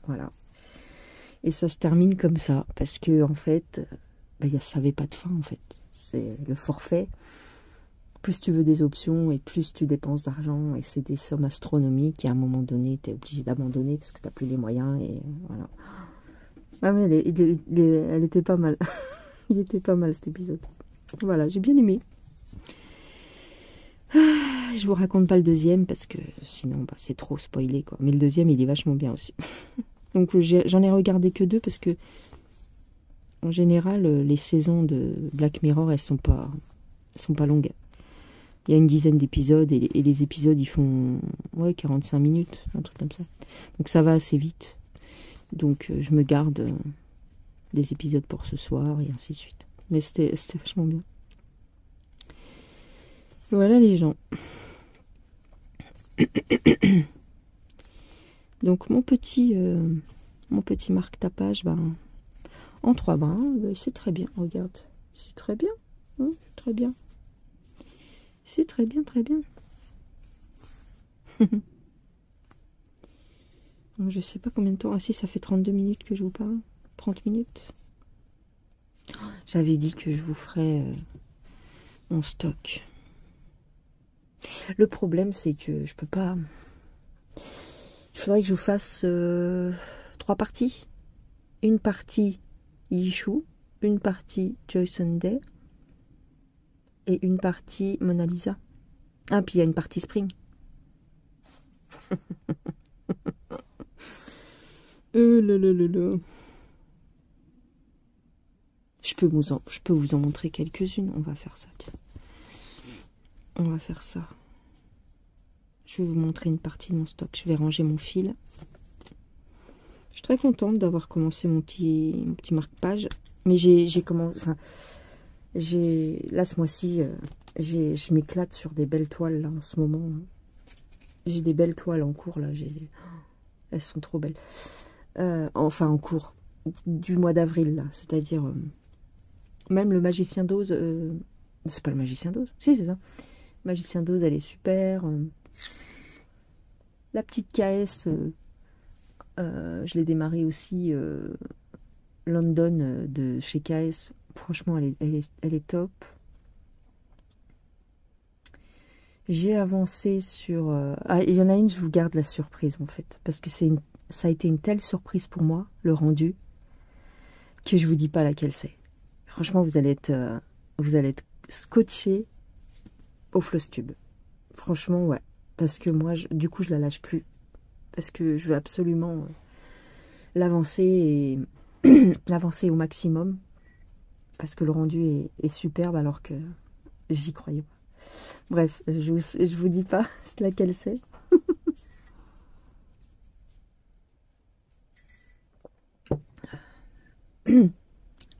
Voilà. Et ça se termine comme ça parce que en fait, bah, ça n'avait pas de fin en fait. C'est le forfait. Plus tu veux des options et plus tu dépenses d'argent et c'est des sommes astronomiques et à un moment donné, tu es obligé d'abandonner parce que tu n'as plus les moyens et voilà. Ah mais elle était pas mal. Il était pas mal cet épisode. Voilà, j'ai bien aimé. Je vous raconte pas le deuxième parce que sinon bah, c'est trop spoilé quoi. Mais le deuxième il est vachement bien aussi. Donc j'en ai regardé que 2 parce que en général les saisons de Black Mirror elles sont pas longues. Il y a une dizaine d'épisodes et les épisodes ils font ouais 45 minutes, un truc comme ça. Donc ça va assez vite. Donc je me garde des épisodes pour ce soir et ainsi de suite. Mais c'était vachement bien. Voilà les gens. Donc mon petit marque-tapage, ben, en 3 brins, ben, c'est très bien, regarde. C'est très bien. Hein, c'est très bien. C'est très bien, très bien. Donc, je sais pas combien de temps. Ah si, ça fait 32 minutes que je vous parle. 30 minutes. J'avais dit que je vous ferais mon stock. Le problème, c'est que je peux pas... Il faudrait que je vous fasse 3 parties. Une partie Yishu, une partie Joyson Day et une partie Mona Lisa. Ah, puis il y a une partie Spring. Je peux vous en montrer quelques-unes. On va faire ça, tiens. On va faire ça. Je vais vous montrer une partie de mon stock. Je vais ranger mon fil. suis très contente d'avoir commencé mon petit marque-page. Mais j'ai commencé... Enfin, là, ce mois-ci, je m'éclate sur des belles toiles, là, en ce moment. J'ai des belles toiles en cours, là. Elles sont trop belles. Enfin, en cours. Du mois d'avril, là. C'est-à-dire... même le Magicien d'Oz... c'est pas le Magicien d'Oz? Si, c'est ça. Magicien d'Oz, elle est super. La petite KS, je l'ai démarré aussi. London de chez KS. Franchement, elle est top. J'ai avancé sur... Ah, il y en a une, je vous garde la surprise, en fait. Parce que ça a été une telle surprise pour moi, le rendu, que je vous dis pas laquelle c'est. Franchement, vous allez être scotché au floss-tube. Franchement, ouais. Parce que moi, du coup, je la lâche plus. Parce que je veux absolument l'avancer l'avancer au maximum. Parce que le rendu est superbe alors que j'y croyais pas. Bref, je vous dis pas laquelle c'est.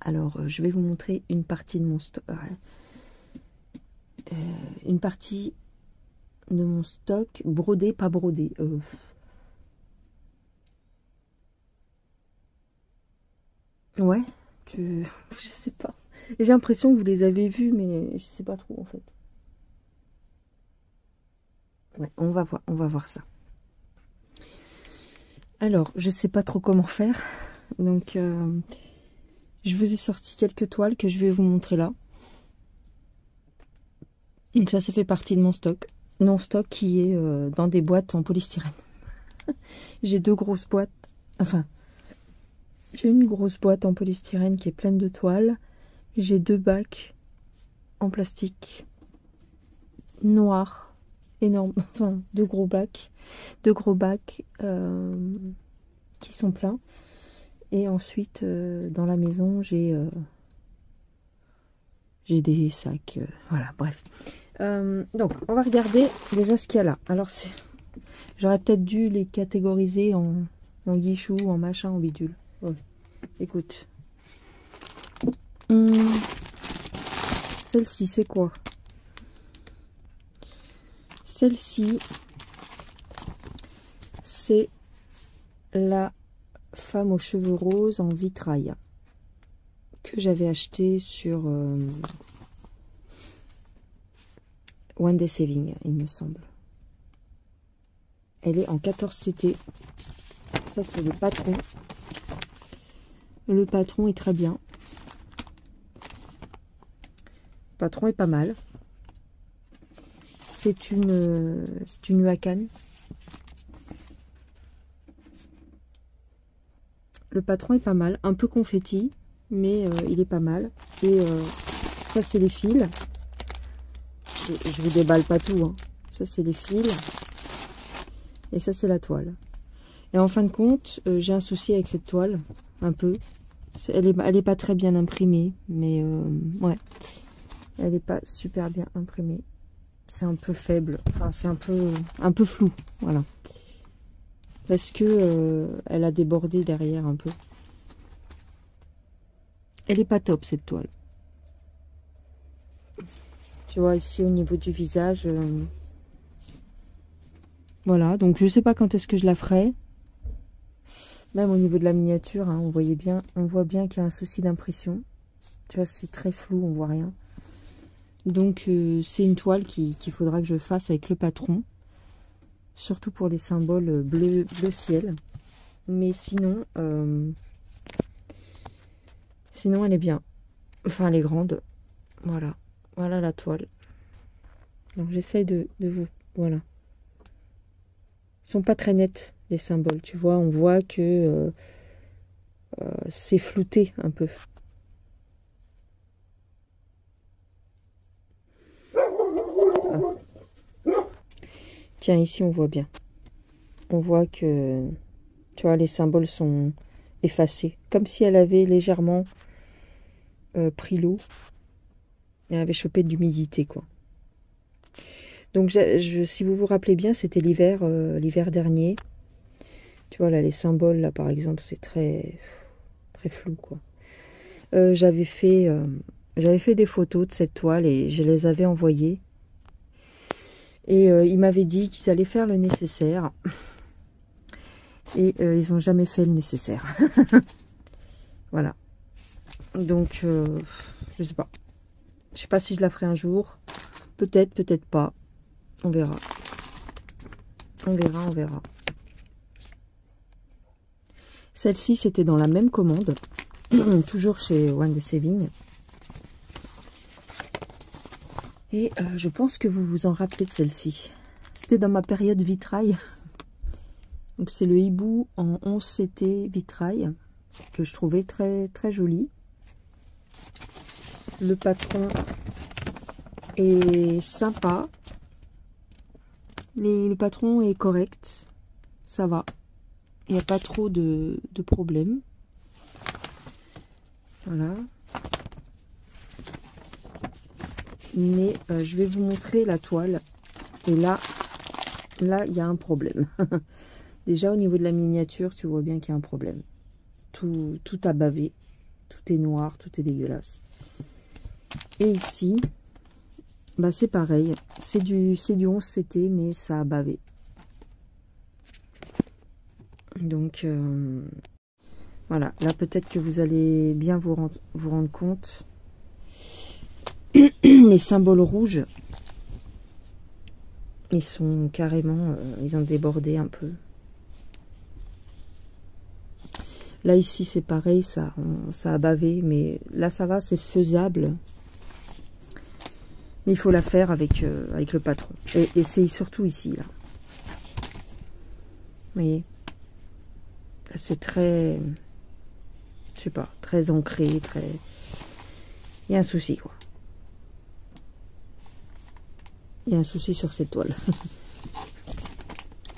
Alors, je vais vous montrer une partie de mon stock. Une partie de mon stock, brodé, pas brodé. Ouais, je sais pas. J'ai l'impression que vous les avez vus, mais je sais pas trop en fait. Ouais, on va voir ça. Alors, je sais pas trop comment faire. Donc, je vous ai sorti quelques toiles que je vais vous montrer là. Donc ça fait partie de mon stock. Mon stock qui est dans des boîtes en polystyrène. J'ai deux grosses boîtes. Enfin, j'ai une grosse boîte en polystyrène qui est pleine de toiles. J'ai deux bacs en plastique noir, énorme. Enfin, deux gros bacs qui sont pleins. Et ensuite, dans la maison, j'ai des sacs. Voilà, bref. Donc, on va regarder déjà ce qu'il y a là. Alors, j'aurais peut-être dû les catégoriser en guichou, en machin, en bidule. Ouais. Écoute. Celle-ci, c'est quoi? Celle-ci, c'est la femme aux cheveux roses en vitrail que j'avais acheté sur One Day Saving, il me semble. Elle est en 14 CT. Ça, c'est le patron. Le patron est très bien. Le patron est pas mal. C'est une Huacan. Le patron est pas mal. Un peu confetti, mais il est pas mal. Et ça, c'est les fils. Je vous déballe pas tout. Hein. Ça, c'est les fils. Et ça, c'est la toile. Et en fin de compte, j'ai un souci avec cette toile. Un peu. Elle est pas très bien imprimée. Mais ouais. Elle n'est pas super bien imprimée. C'est un peu faible. Enfin, c'est un peu flou. Voilà. Parce que elle a débordé derrière un peu. Elle est pas top, cette toile. Tu vois, ici, au niveau du visage... voilà, donc je sais pas quand est-ce que je la ferai. Même au niveau de la miniature, hein, on voit bien qu'il y a un souci d'impression. Tu vois, c'est très flou, on voit rien. Donc c'est une toile qu'il faudra que je fasse avec le patron. Surtout pour les symboles bleu ciel. Mais sinon, sinon elle est bien. Enfin, elle est grande. Voilà. Voilà la toile. Donc j'essaye de vous... Voilà. Ils sont pas très nets, les symboles. Tu vois, on voit que c'est flouté un peu. Tiens, ici, on voit bien. On voit que, tu vois, les symboles sont effacés. Comme si elle avait légèrement pris l'eau. Elle avait chopé de l'humidité, quoi. Donc, si vous vous rappelez bien, c'était l'hiver dernier. Tu vois là, les symboles là par exemple, c'est très flou quoi. J'avais fait des photos de cette toile et je les avais envoyées. Et ils m'avaient dit qu'ils allaient faire le nécessaire. Et ils n'ont jamais fait le nécessaire. Voilà. Donc, je sais pas. Je sais pas si je la ferai un jour. Peut-être, peut-être pas. On verra. On verra, on verra. Celle-ci, c'était dans la même commande. Toujours chez One Day Saving. Et je pense que vous vous en rappelez de celle-ci. C'était dans ma période vitrail. Donc c'est le hibou en 11 CT vitrail. Que je trouvais très très joli. Le patron est sympa. Le patron est correct. Ça va. Il n'y a pas trop de problèmes. Voilà. Mais je vais vous montrer la toile. Et là, il y a un problème. Déjà, au niveau de la miniature, tu vois bien qu'il y a un problème. Tout a bavé. Tout est noir, tout est dégueulasse. Et ici, bah c'est pareil. C'est du 11 CT, mais ça a bavé. Donc, voilà. Là, peut-être que vous allez bien vous rendre compte. Les symboles rouges, ils sont carrément, ils ont débordé un peu. Là ici c'est pareil, ça a bavé, mais là ça va, c'est faisable. Mais il faut la faire avec le patron. Et c'est surtout ici là. Vous voyez, c'est très, je sais pas, très ancré, très. Il y a un souci quoi. Il y a un souci sur cette toile.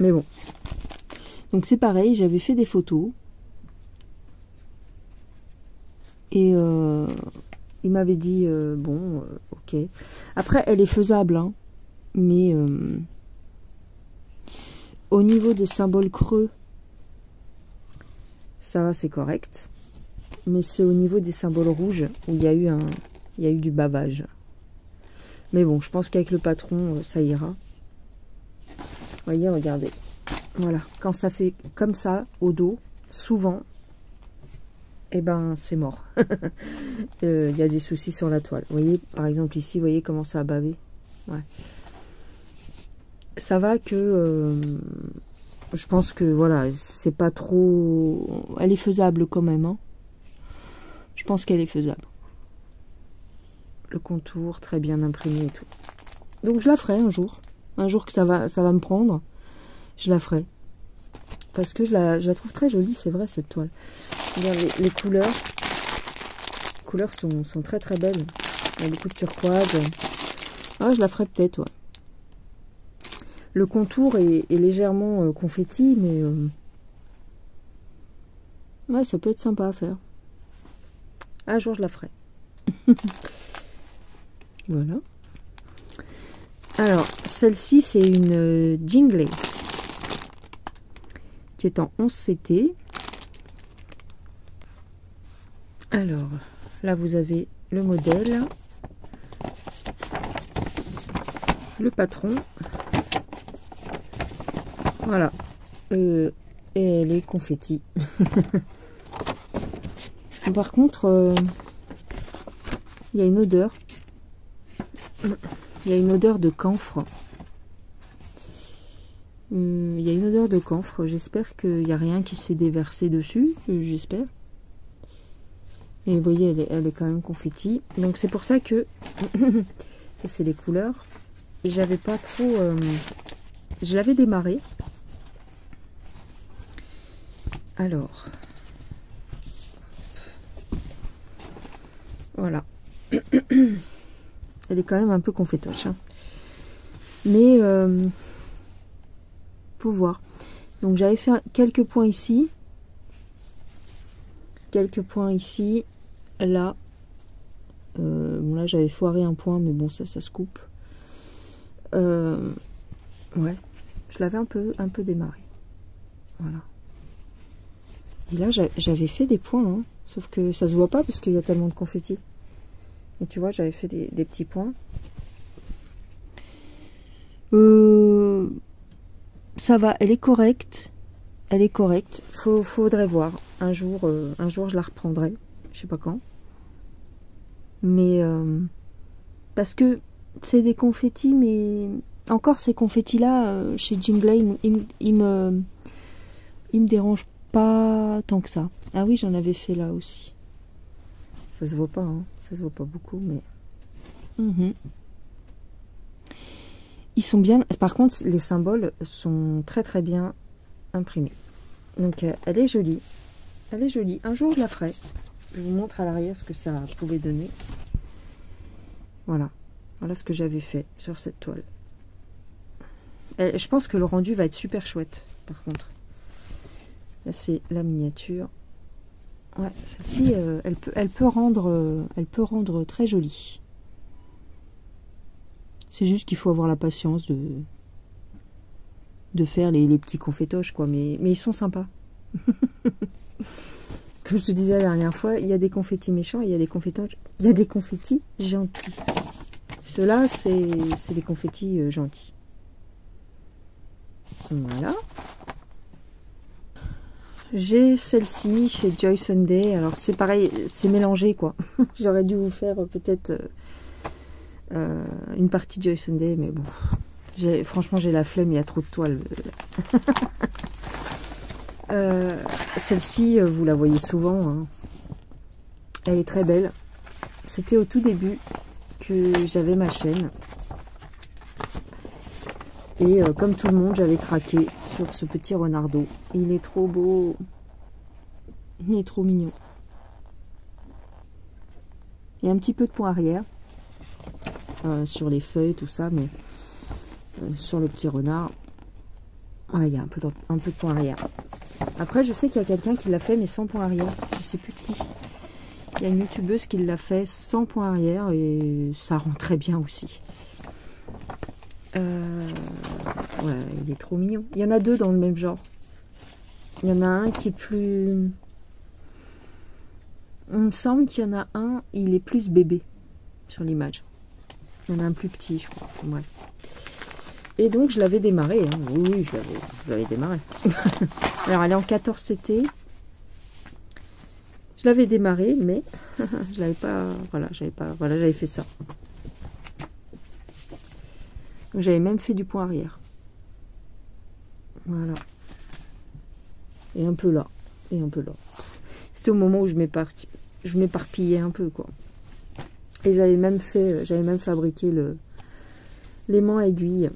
Mais bon. Donc c'est pareil, j'avais fait des photos. Et il m'avait dit, bon, ok. Après, elle est faisable, hein. Mais au niveau des symboles creux, ça va, c'est correct. Mais c'est au niveau des symboles rouges où il y a eu du bavage. Mais bon, je pense qu'avec le patron, ça ira. Vous voyez, regardez. Voilà, quand ça fait comme ça, au dos, souvent, eh ben, c'est mort. Il y a des soucis sur la toile. Vous voyez, par exemple, ici, vous voyez comment ça a bavé. Ouais. Ça va que... je pense que, voilà, c'est pas trop... Elle est faisable quand même, hein. Je pense qu'elle est faisable. Le contour, très bien imprimé et tout. Donc, je la ferai un jour. Un jour que ça va me prendre, je la ferai. Parce que je la trouve très jolie, c'est vrai, cette toile. Regardez, les couleurs. Les couleurs sont très très belles. Il y a beaucoup de turquoise. Ah, je la ferai peut-être, ouais. Le contour est légèrement confetti, mais... ouais, ça peut être sympa à faire. Un jour, je la ferai. Voilà. Alors, celle-ci, c'est une Jingley. Qui est en 11 CT. Alors, là, vous avez le modèle. Le patron. Voilà. Et elle est confetti. Par contre, il y a une odeur. Il y a une odeur de camphre. Il y a une odeur de camphre. J'espère qu'il n'y a rien qui s'est déversé dessus. J'espère. Et vous voyez, elle est quand même confetti. Donc c'est pour ça que... ça, c'est les couleurs. J'avais pas trop... je l'avais démarré. Alors... voilà. Elle est quand même un peu confetoche. Hein. Mais... faut voir. Donc j'avais fait quelques points ici. Quelques points ici. Là. Bon là j'avais foiré un point, mais bon ça se coupe. Ouais. Je l'avais un peu démarré. Voilà. Et là, j'avais fait des points, hein, sauf que ça se voit pas parce qu'il y a tellement de confetti. Et tu vois, j'avais fait des petits points. Ça va, elle est correcte. Elle est correcte. Faudrait voir. Un jour, je la reprendrai. Je sais pas quand. Mais parce que c'est des confettis, mais encore ces confettis-là, chez Jingley, ils me dérangent pas tant que ça. Ah oui, j'en avais fait là aussi. Ça se voit pas, hein. Ça se voit pas beaucoup, mais... Ils sont bien... Par contre, les symboles sont très très bien imprimés. Donc, elle est jolie. Elle est jolie. Un jour, je la ferai. Je vous montre à l'arrière ce que ça pouvait donner. Voilà. Voilà ce que j'avais fait sur cette toile. Je pense que le rendu va être super chouette, par contre. Là, c'est la miniature. Ouais, celle-ci, elle peut rendre très jolie. C'est juste qu'il faut avoir la patience de faire les petits confetoches, quoi. Mais ils sont sympas. Comme je te disais la dernière fois, il y a des confettis méchants et il y a des confettis gentils. Ceux-là, c'est des confettis gentils. Voilà. J'ai celle-ci chez Joy Sunday. Alors c'est pareil, c'est mélangé quoi. J'aurais dû vous faire peut-être une partie Joy Sunday, mais bon. Franchement j'ai la flemme, il y a trop de toiles. Celle-ci, vous la voyez souvent. Hein. Elle est très belle. C'était au tout début que j'avais ma chaîne. Et comme tout le monde, j'avais craqué sur ce petit renardeau. Il est trop beau. Il est trop mignon. Il y a un petit peu de point arrière. Sur les feuilles, tout ça. Mais sur le petit renard, il y a un peu de point arrière. Après, je sais qu'il y a quelqu'un qui l'a fait, mais sans point arrière. Je sais plus qui. Il y a une youtubeuse qui l'a fait sans point arrière. Et ça rend très bien aussi. Ouais, il est trop mignon. Il y en a deux dans le même genre. Il y en a un qui est plus... Il me semble qu'il y en a un, il est plus bébé sur l'image. Il y en a un plus petit, je crois. Bref. Et donc, je l'avais démarré. Hein. Oui, je l'avais démarré. Alors, elle est en 14 CT. Je l'avais démarré, mais je l'avais pas... Voilà, j'avais fait ça. J'avais même fait du point arrière. Voilà. Et un peu là. Et un peu là. C'était au moment où je m'éparpillais un peu, quoi. Et j'avais même fabriqué l'aimant à aiguille.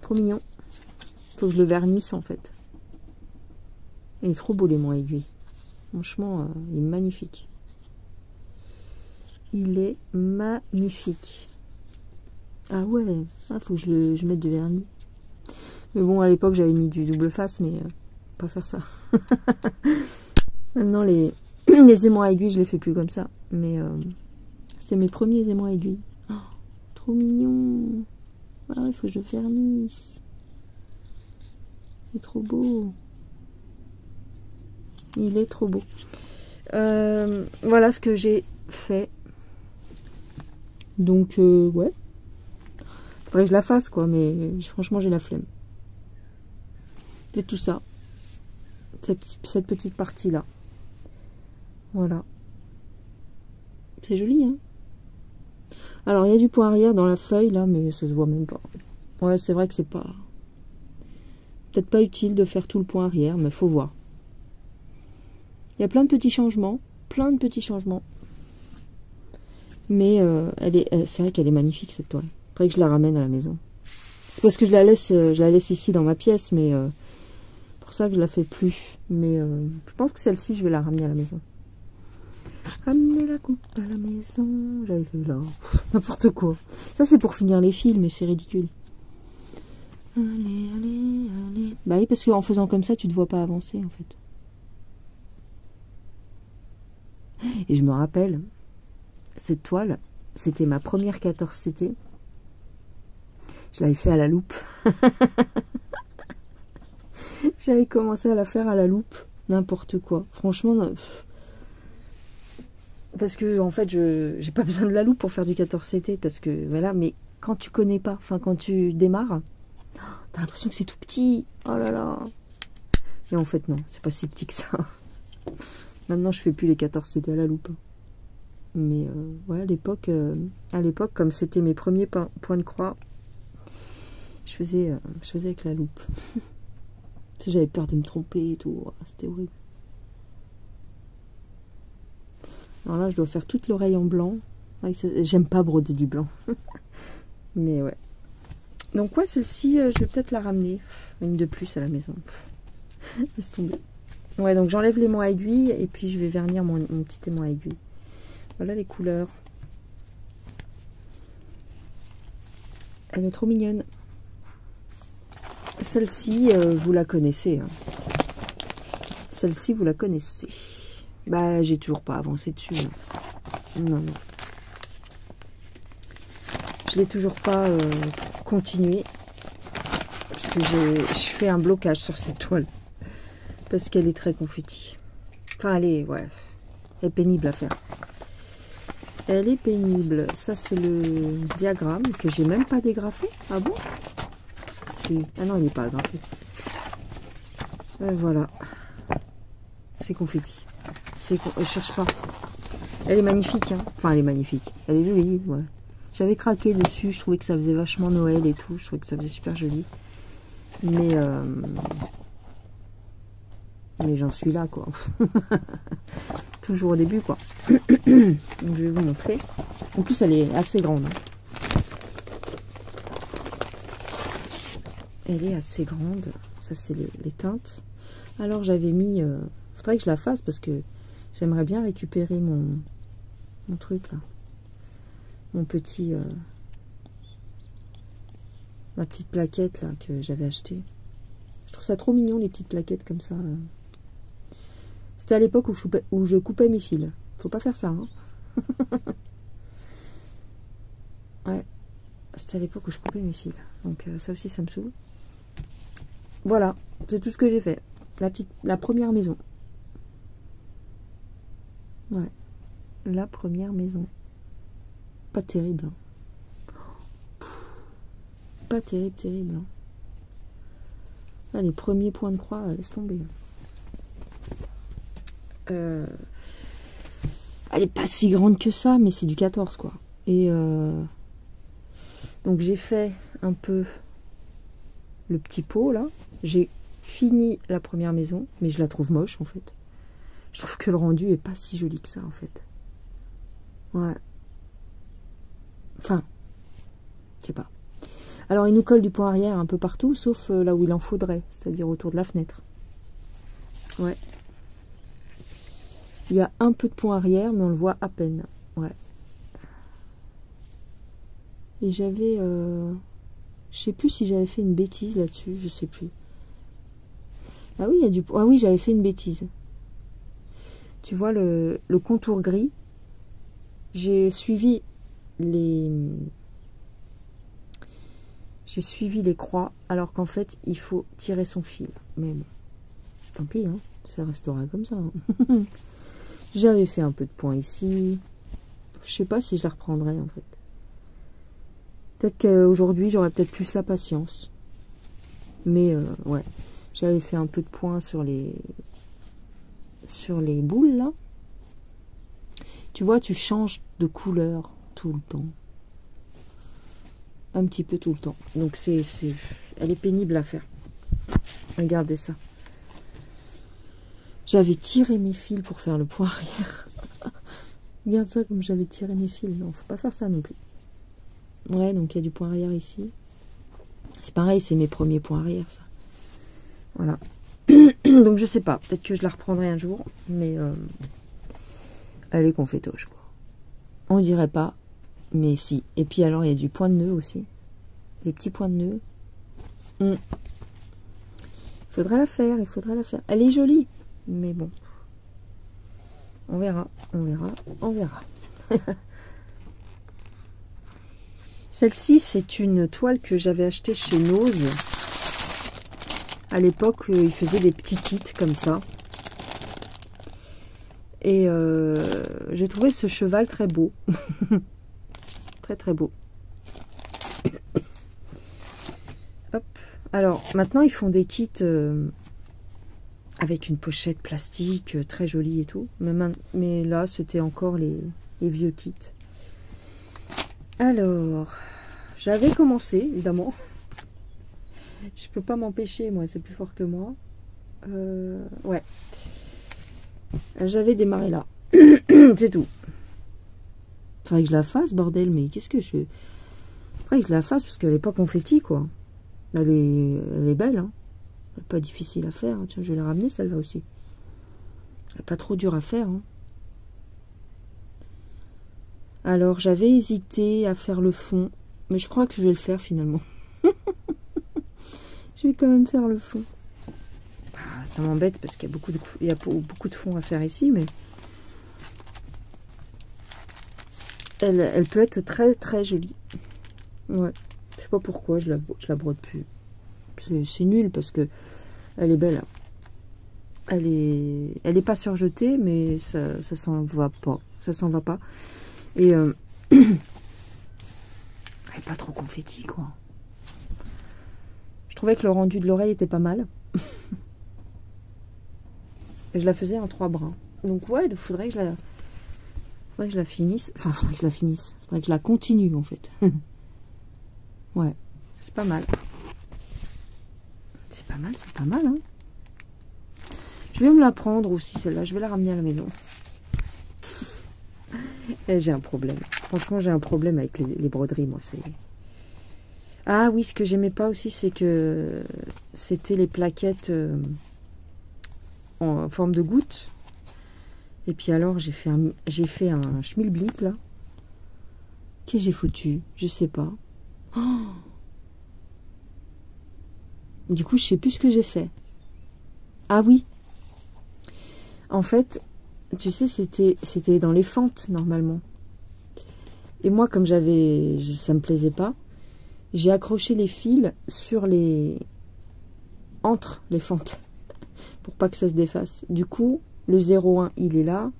Trop mignon. Faut que je le vernisse, en fait. Il est trop beau, l'aimant à aiguille. Franchement, il est magnifique. Il est magnifique. Ah ouais, faut que je mette du vernis. Mais bon, à l'époque, j'avais mis du double face, mais pas faire ça. Maintenant, les aimants à aiguille, je les fais plus comme ça. Mais c'était mes premiers aimants à aiguille. Oh, trop mignon. Ah, il faut que je le vernisse. Il est trop beau. Il est trop beau. Voilà ce que j'ai fait. Donc, ouais. Faudrait que je la fasse, quoi. Mais franchement, j'ai la flemme. Et tout ça. Cette petite partie-là. Voilà. C'est joli, hein. Alors, il y a du point arrière dans la feuille, là, mais ça se voit même pas. Ouais, c'est vrai que c'est pas... Peut-être pas utile de faire tout le point arrière, mais faut voir. Il y a plein de petits changements. Plein de petits changements. Mais c'est vrai qu'elle est magnifique, cette toile. Faudrait que je la ramène à la maison. C'est parce que je la laisse ici dans ma pièce, mais pour ça que je la fais plus. Mais je pense que celle-ci, je vais la ramener à la maison. Ramener la coupe à la maison. J'avais fait là. N'importe quoi. Ça, c'est pour finir les fils, mais c'est ridicule. Allez, allez, allez. Bah oui, parce qu'en faisant comme ça, tu ne te vois pas avancer, en fait. Et je me rappelle, cette toile, c'était ma première 14 CT. Je l'avais fait à la loupe. J'avais commencé à la faire à la loupe. N'importe quoi. Franchement, parce que en fait, j'ai pas besoin de la loupe pour faire du 14 CT. Parce que voilà, mais quand tu connais pas, enfin quand tu démarres, t'as l'impression que c'est tout petit. Oh là là. Et en fait, non, c'est pas si petit que ça. Maintenant, je fais plus les 14 CT à la loupe. Mais ouais, à l'époque, comme c'était mes premiers points de croix, je faisais avec la loupe. J'avais peur de me tromper et tout. C'était horrible. Alors là, je dois faire toute l'oreille en blanc. J'aime pas broder du blanc. Mais ouais. Donc ouais, celle-ci, je vais peut-être la ramener. Une de plus à la maison. Laisse tomber. Ouais, donc j'enlève l'aimant à aiguille et puis je vais vernir mon petit aimant à aiguille. Voilà les couleurs. Elle est trop mignonne. Celle-ci, vous la connaissez. Hein. Celle-ci, vous la connaissez. Bah, j'ai toujours pas avancé dessus. Hein. Non, non. Je l'ai toujours pas continué. Parce que je fais un blocage sur cette toile. Parce qu'elle est très confetti. Enfin, elle est pénible à faire. Elle est pénible. Ça, c'est le diagramme que j'ai même pas dégrafé. Ah bon? Ah non, il n'est pas agrafé. Voilà. C'est confetti. Je cherche pas. Elle est magnifique. Hein. Enfin, elle est magnifique. Elle est jolie. Ouais. J'avais craqué dessus. Je trouvais que ça faisait vachement Noël et tout. Je trouvais que ça faisait super joli. Mais j'en suis là, quoi. Toujours au début, quoi. Donc, je vais vous montrer. En plus, elle est assez grande. Elle est assez grande. Ça, c'est les teintes. Alors, j'avais mis... faudrait que je la fasse parce que j'aimerais bien récupérer mon truc, là. Mon petit... ma petite plaquette, là, que j'avais achetée. Je trouve ça trop mignon, les petites plaquettes comme ça. C'était à l'époque où je coupais mes fils. Faut pas faire ça, hein. Ouais. C'était à l'époque où je coupais mes fils. Donc, ça aussi, ça me saoule. Voilà, c'est tout ce que j'ai fait. La première maison. Ouais. La première maison. Pas terrible. Hein. Pas terrible, terrible. Hein. Ah, les premiers points de croix, laisse tomber. Elle est pas si grande que ça, mais c'est du 14, quoi. Et donc, j'ai fait un peu le petit pot, là. J'ai fini la première maison, mais je la trouve moche, en fait. Je trouve que le rendu est pas si joli que ça, en fait. Ouais. Enfin, je sais pas. Alors, il nous colle du point arrière un peu partout, sauf là où il en faudrait, c'est-à-dire autour de la fenêtre. Ouais. Il y a un peu de point arrière, mais on le voit à peine. Ouais. Et j'avais... je sais plus si j'avais fait une bêtise là-dessus, je sais plus. Ah oui, il y a du... Ah oui, j'avais fait une bêtise. Tu vois le contour gris. J'ai suivi les croix, alors qu'en fait, il faut tirer son fil. Mais bon, tant pis, hein, ça restera comme ça. Hein. J'avais fait un peu de point ici. Je sais pas si je la reprendrai, en fait. Peut-être qu'aujourd'hui, j'aurais peut-être plus la patience. Mais, ouais. J'avais fait un peu de point sur les boules, là. Tu vois, tu changes de couleur tout le temps. Un petit peu tout le temps. Donc, elle est pénible à faire. Regardez ça. J'avais tiré mes fils pour faire le point arrière. Regarde ça comme j'avais tiré mes fils. Non, faut pas faire ça non plus. Ouais, donc il y a du point arrière ici. C'est pareil, c'est mes premiers points arrière, ça. Voilà. Donc, je sais pas. Peut-être que je la reprendrai un jour. Mais elle est confétoche, quoi. On dirait pas. Mais si. Et puis alors, il y a du point de nœud aussi. Les petits points de nœud. Il faudrait la faire, il faudrait la faire. Elle est jolie. Mais bon. On verra, on verra, on verra. Celle-ci, c'est une toile que j'avais achetée chez Nose. À l'époque, ils faisaient des petits kits comme ça. Et j'ai trouvé ce cheval très beau. Très très beau. Hop. Alors, maintenant, ils font des kits avec une pochette plastique très jolie et tout. Mais là, c'était encore les vieux kits. Alors, j'avais commencé, évidemment. Je peux pas m'empêcher, moi, c'est plus fort que moi. Ouais. J'avais démarré là. C'est tout. Faudrait que je la fasse, bordel, mais qu'est-ce que je fais? Faudrait que je la fasse, parce qu'elle est pas confetti, quoi. Elle est belle, hein. Elle est pas difficile à faire. Tiens, je vais la ramener, celle-là aussi. Elle est pas trop dure à faire, hein. Alors, j'avais hésité à faire le fond, mais je crois que je vais le faire, finalement. Je vais quand même faire le fond. Ah, ça m'embête, parce qu'il y a beaucoup de fond à faire ici, mais... Elle peut être très très jolie. Ouais. Je sais pas pourquoi je la brode plus. C'est nul parce que elle est belle. Elle est pas surjetée, mais ça s'en va pas. Ça s'en va pas. Et elle est pas trop confetti, quoi. Je trouvais que le rendu de l'oreille était pas mal. Et je la faisais en 3 brins. Donc ouais, il faudrait que je la finisse. Enfin, faudrait que je la finisse. Faudrait que je la continue, en fait. Ouais, c'est pas mal. C'est pas mal, hein. Je vais me la prendre aussi, celle-là. Je vais la ramener à la maison. Et j'ai un problème. Franchement, j'ai un problème avec les broderies, moi. Ah oui, ce que j'aimais pas aussi, c'est que c'était les plaquettes en forme de goutte. Et puis alors, j'ai fait un schmilblick, là. Qu'est-ce que j'ai foutu? Je sais pas. Oh, du coup, je sais plus ce que j'ai fait. Ah oui. En fait, tu sais, c'était dans les fentes, normalement. Et moi, comme ça me plaisait pas, j'ai accroché les fils entre les fentes. Pour pas que ça se défasse. Du coup, le 01, il est là.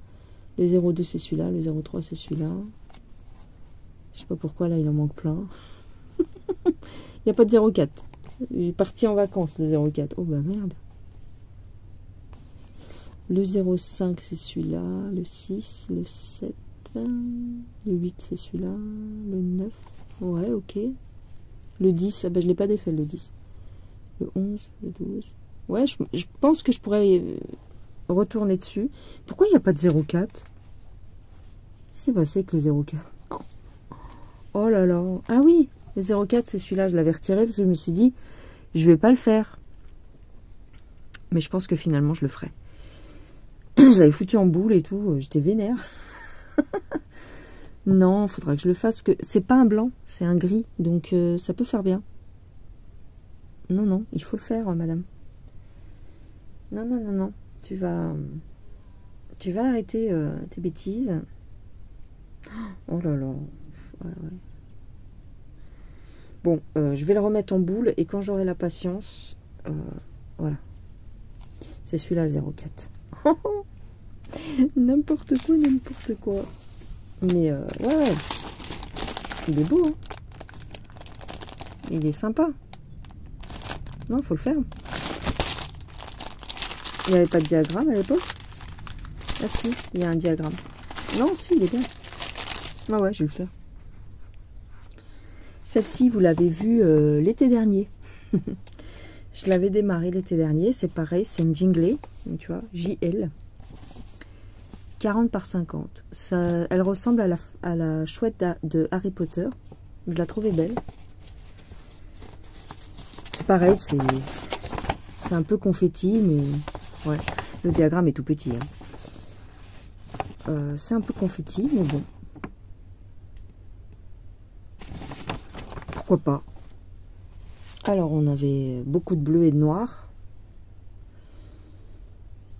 Le 02, c'est celui-là. Le 03, c'est celui-là. Je sais pas pourquoi, là, il en manque plein. Il n'y a pas de 04. Il est parti en vacances, le 04. Oh, bah merde. Le 05, c'est celui-là. Le 6, le 7. Le 8, c'est celui-là. Le 9. Ouais, ok. Le 10, ah bah, je l'ai pas défait, le 10. Le 11, le 12. Ouais, je pense que je pourrais retourner dessus. Pourquoi il n'y a pas de 04? Qu'est-ce qui s'est passé avec le 04? Oh là là. Ah oui, le 04, c'est celui-là. Je l'avais retiré parce que je me suis dit, je vais pas le faire. Mais je pense que finalement, je le ferai. Je l'avais foutu en boule et tout. J'étais vénère. Non, il faudra que je le fasse. Que c'est pas un blanc, c'est un gris. Donc, ça peut faire bien. Non, non, il faut le faire, madame. Non, non, non, non. Tu vas arrêter tes bêtises. Oh là là. Ouais, ouais. Bon, je vais le remettre en boule et quand j'aurai la patience, voilà. C'est celui-là, le 04. N'importe quoi, n'importe quoi. Mais, ouais. Il est beau, hein. Il est sympa. Non, faut le faire. Il n'y avait pas de diagramme à l'époque? Ah si, il y a un diagramme. Non, si, il est bien. Ah ouais, je vais le faire. Celle-ci, vous l'avez vue l'été dernier. Je l'avais démarré l'été dernier. C'est pareil, c'est une Jingley. Tu vois, JL. 40 par 50. Ça, elle ressemble à la chouette de Harry Potter. Je la trouvais belle. C'est pareil, c'est un peu confetti, mais ouais, le diagramme est tout petit. Hein. C'est un peu confetti, mais bon. Pourquoi pas. Alors, on avait beaucoup de bleu et de noir.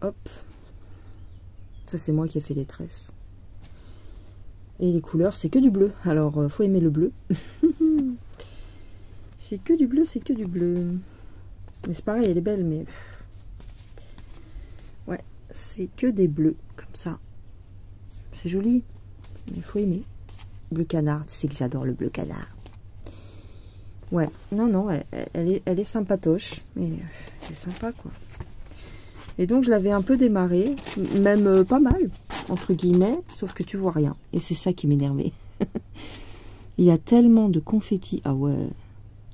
Hop. Ça, c'est moi qui ai fait les tresses. Et les couleurs, c'est que du bleu. Alors, faut aimer le bleu. C'est que du bleu, c'est que du bleu. Mais c'est pareil, elle est belle, mais... Ouais, c'est que des bleus, comme ça. C'est joli, il faut aimer. Bleu canard, tu sais que j'adore le bleu canard. Ouais, non, elle est sympatoche, mais c'est sympa, quoi. Et donc, je l'avais un peu démarré, même pas mal, entre guillemets, sauf que tu vois rien. Et c'est ça qui m'énervait. Il y a tellement de confettis. Ah ouais,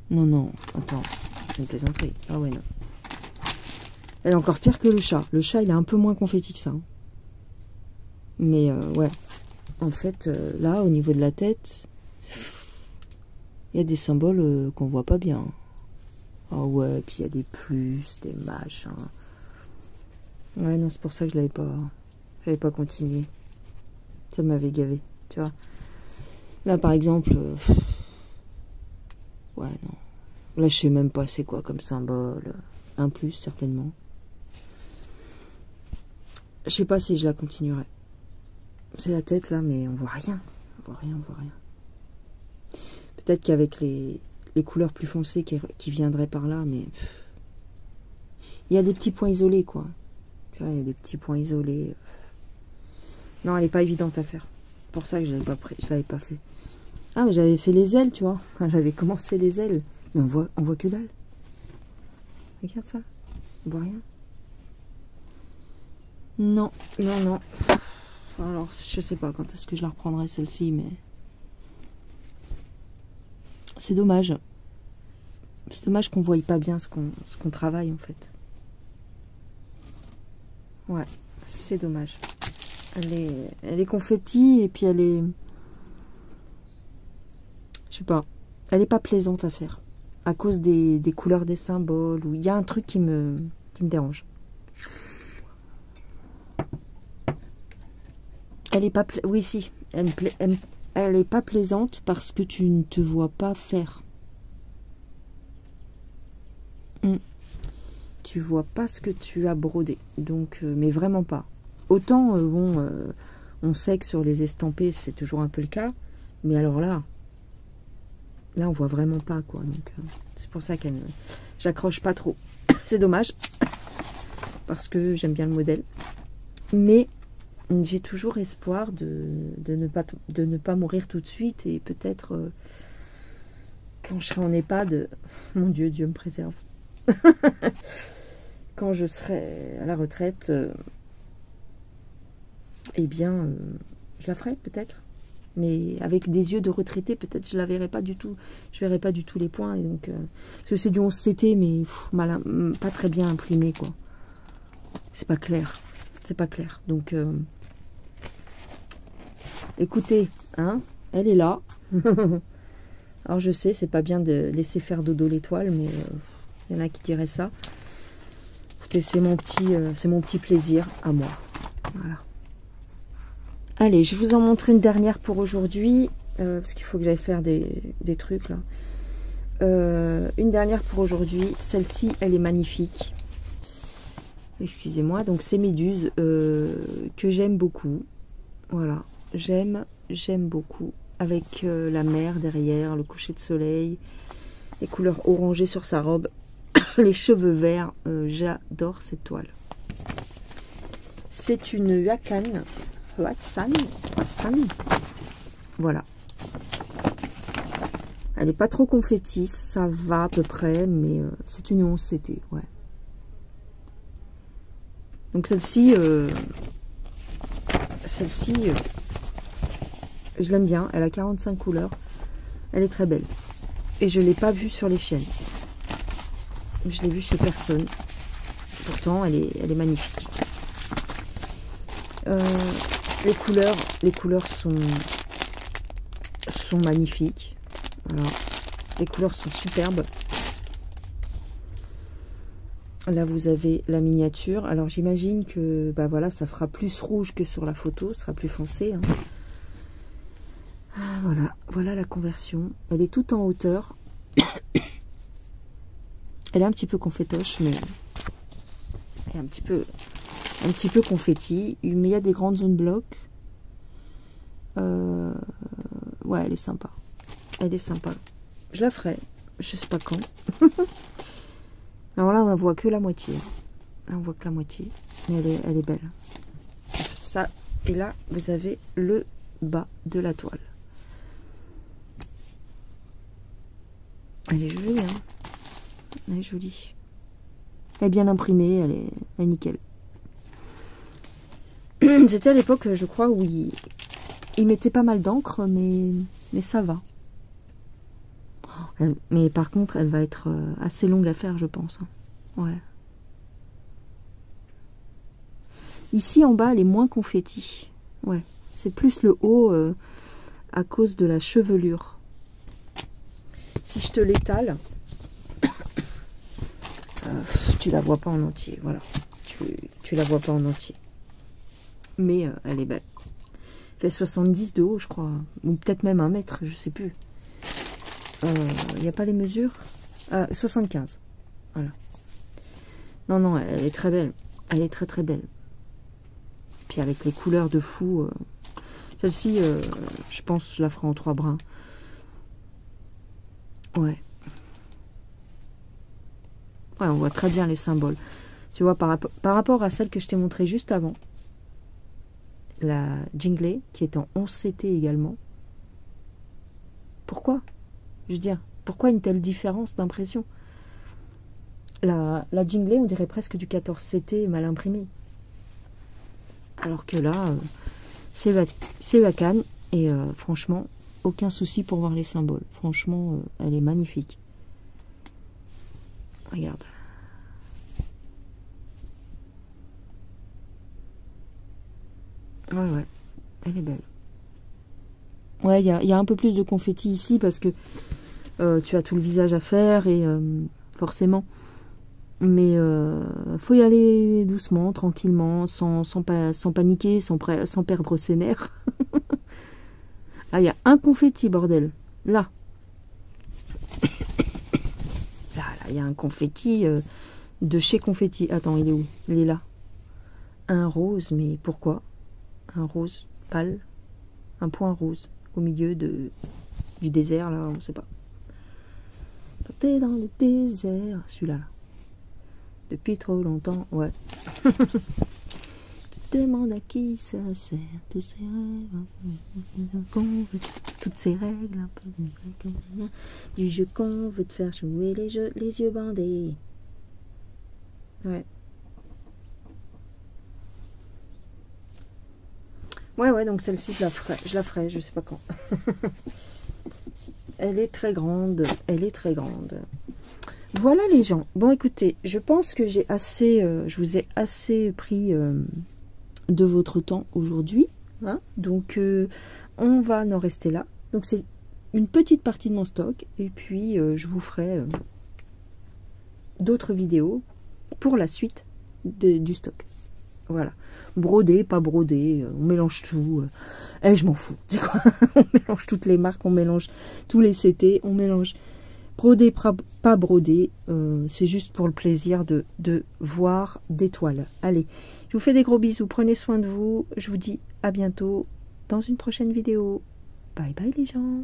non, attends, je me plaisanterie. Ah ouais, non. Elle est encore pire que le chat. Le chat, il est un peu moins confetti que ça. Hein. Mais ouais, en fait, là, au niveau de la tête... Il y a des symboles qu'on voit pas bien. Ah ouais, puis il y a des plus, des machins. Ouais, non, c'est pour ça que j'avais pas continué. Ça m'avait gavé, tu vois. Là, par exemple, ouais, non. Là, je sais même pas c'est quoi comme symbole. Un plus, certainement. Je sais pas si je la continuerai. C'est la tête, là, mais on voit rien. On voit rien. Peut-être qu'avec les couleurs plus foncées qui viendraient par là, mais... Il y a des petits points isolés, quoi. Tu vois, il y a des petits points isolés. Non, elle n'est pas évidente à faire. C'est pour ça que je l'avais pas fait. Ah, mais j'avais fait les ailes, tu vois. J'avais commencé les ailes. Mais on voit que dalle. Regarde ça. On voit rien. Non. Alors, je sais pas quand est-ce que je la reprendrai, celle-ci, mais... C'est dommage. C'est dommage qu'on ne voie pas bien ce qu'on travaille, en fait. Ouais, c'est dommage. Elle est confetti, et puis elle est... Je sais pas. Elle est pas plaisante à faire. À cause des couleurs des symboles. Ou il y a un truc qui me dérange. Elle est pas... Oui, si. Elle est pas plaisante parce que tu ne te vois pas faire. Tu vois pas ce que tu as brodé. Donc, mais vraiment pas. Autant, on sait que sur les estampés, c'est toujours un peu le cas. Mais alors là, on voit vraiment pas, quoi. Donc, c'est pour ça qu'elle j'accroche pas trop. C'est dommage. Parce que j'aime bien le modèle. Mais... j'ai toujours espoir de ne pas mourir tout de suite et peut-être quand je serai en EHPAD, mon Dieu, Dieu me préserve. Quand je serai à la retraite, eh bien, je la ferai peut-être. Mais avec des yeux de retraité, peut-être je la verrai pas du tout. Je verrai pas du tout les points. Et donc, parce que c'est du 11CT, mais pas très bien imprimé, quoi. C'est pas clair. C'est pas clair. Donc... écoutez, hein, elle est là. Alors je sais, c'est pas bien de laisser faire dodo l'étoile, mais il y en a qui diraient ça. Écoutez, c'est mon petit plaisir à moi. Voilà. Allez, je vous en montre une dernière pour aujourd'hui, parce qu'il faut que j'aille faire des trucs là. Une dernière pour aujourd'hui. Celle-ci, elle est magnifique. Excusez-moi. Donc c'est Méduse que j'aime beaucoup. Voilà. J'aime beaucoup, avec la mer derrière, le coucher de soleil, les couleurs orangées sur sa robe, les cheveux verts, j'adore cette toile. C'est une Watsan, voilà. Elle n'est pas trop confetti, ça va à peu près, mais c'est une 11CT, ouais. Donc celle-ci, je l'aime bien, elle a 45 couleurs, elle est très belle. Et je ne l'ai pas vue sur les chaînes. Je l'ai vue chez personne. Pourtant, elle est magnifique. Les couleurs sont magnifiques. Voilà. Les couleurs sont superbes. Là, vous avez la miniature. Alors, j'imagine que bah voilà, ça fera plus rouge que sur la photo. Ce sera plus foncé. Hein. Ah, voilà la conversion. Elle est toute en hauteur. Elle est un petit peu confetoche, mais elle est un petit peu confetti. Mais il y a des grandes zones blocs. Ouais, elle est sympa. Elle est sympa. Je la ferai. Je sais pas quand. Alors là, on voit que la moitié. Là, on voit que la moitié. Mais elle est belle. Ça, et là, vous avez le bas de la toile. Elle est jolie, hein. Elle est jolie. Elle est bien imprimée, elle est nickel. C'était à l'époque, je crois, où il mettait pas mal d'encre, mais ça va. Mais par contre, elle va être assez longue à faire, je pense. Ouais. Ici, en bas, elle est moins confetti. Ouais. C'est plus le haut à cause de la chevelure. Si je te l'étale, tu la vois pas en entier. Voilà. Tu la vois pas en entier. Mais elle est belle. Elle fait 70 de haut, je crois. Ou peut-être même 1 mètre, je sais plus. Il n'y a pas les mesures. 75. Voilà. Non, non, elle est très belle. Elle est très très belle. Puis avec les couleurs de fou. Celle-ci, je pense, je la ferai en 3 brins. Ouais. Ouais, on voit très bien les symboles. Tu vois, par rapport à celle que je t'ai montrée juste avant. La Jingley, qui est en 11 CT également. Pourquoi? Je veux dire, pourquoi une telle différence d'impression? La Jingley, on dirait presque du 14 CT mal imprimé. Alors que là, c'est Wacom. Et franchement, aucun souci pour voir les symboles. Franchement, elle est magnifique. Regarde. Ouais, elle est belle. Ouais, il y a un peu plus de confetti ici parce que tu as tout le visage à faire et forcément. Mais faut y aller doucement, tranquillement, sans paniquer, sans perdre ses nerfs. Ah, il y a un confetti, bordel. Là, il y a un confetti de chez Confetti. Attends, il est où? Il est là. Un rose, mais pourquoi? Un rose pâle, un point rose au milieu du désert, là, on ne sait pas. T'es dans le désert, celui-là. Depuis trop longtemps, ouais. Tu demandes à qui ça sert, tous ces rêves, toutes ces règles, un peu du jeu qu'on veut te faire jouer les yeux bandés. Ouais. Ouais, donc celle-ci, je la ferai, je sais pas quand. Elle est très grande, Voilà les gens. Bon, écoutez, je pense que j'ai assez, je vous ai assez pris de votre temps aujourd'hui. Hein, donc, on va en rester là. Donc, c'est une petite partie de mon stock. Et puis, je vous ferai d'autres vidéos pour la suite du stock. Voilà. Brodé, pas brodé, on mélange tout. Je m'en fous. On mélange toutes les marques, on mélange tous les CT, on mélange brodé, pas brodé. C'est juste pour le plaisir de voir des toiles. Allez, je vous fais des gros bisous. Prenez soin de vous. Je vous dis à bientôt dans une prochaine vidéo. Bye bye les gens.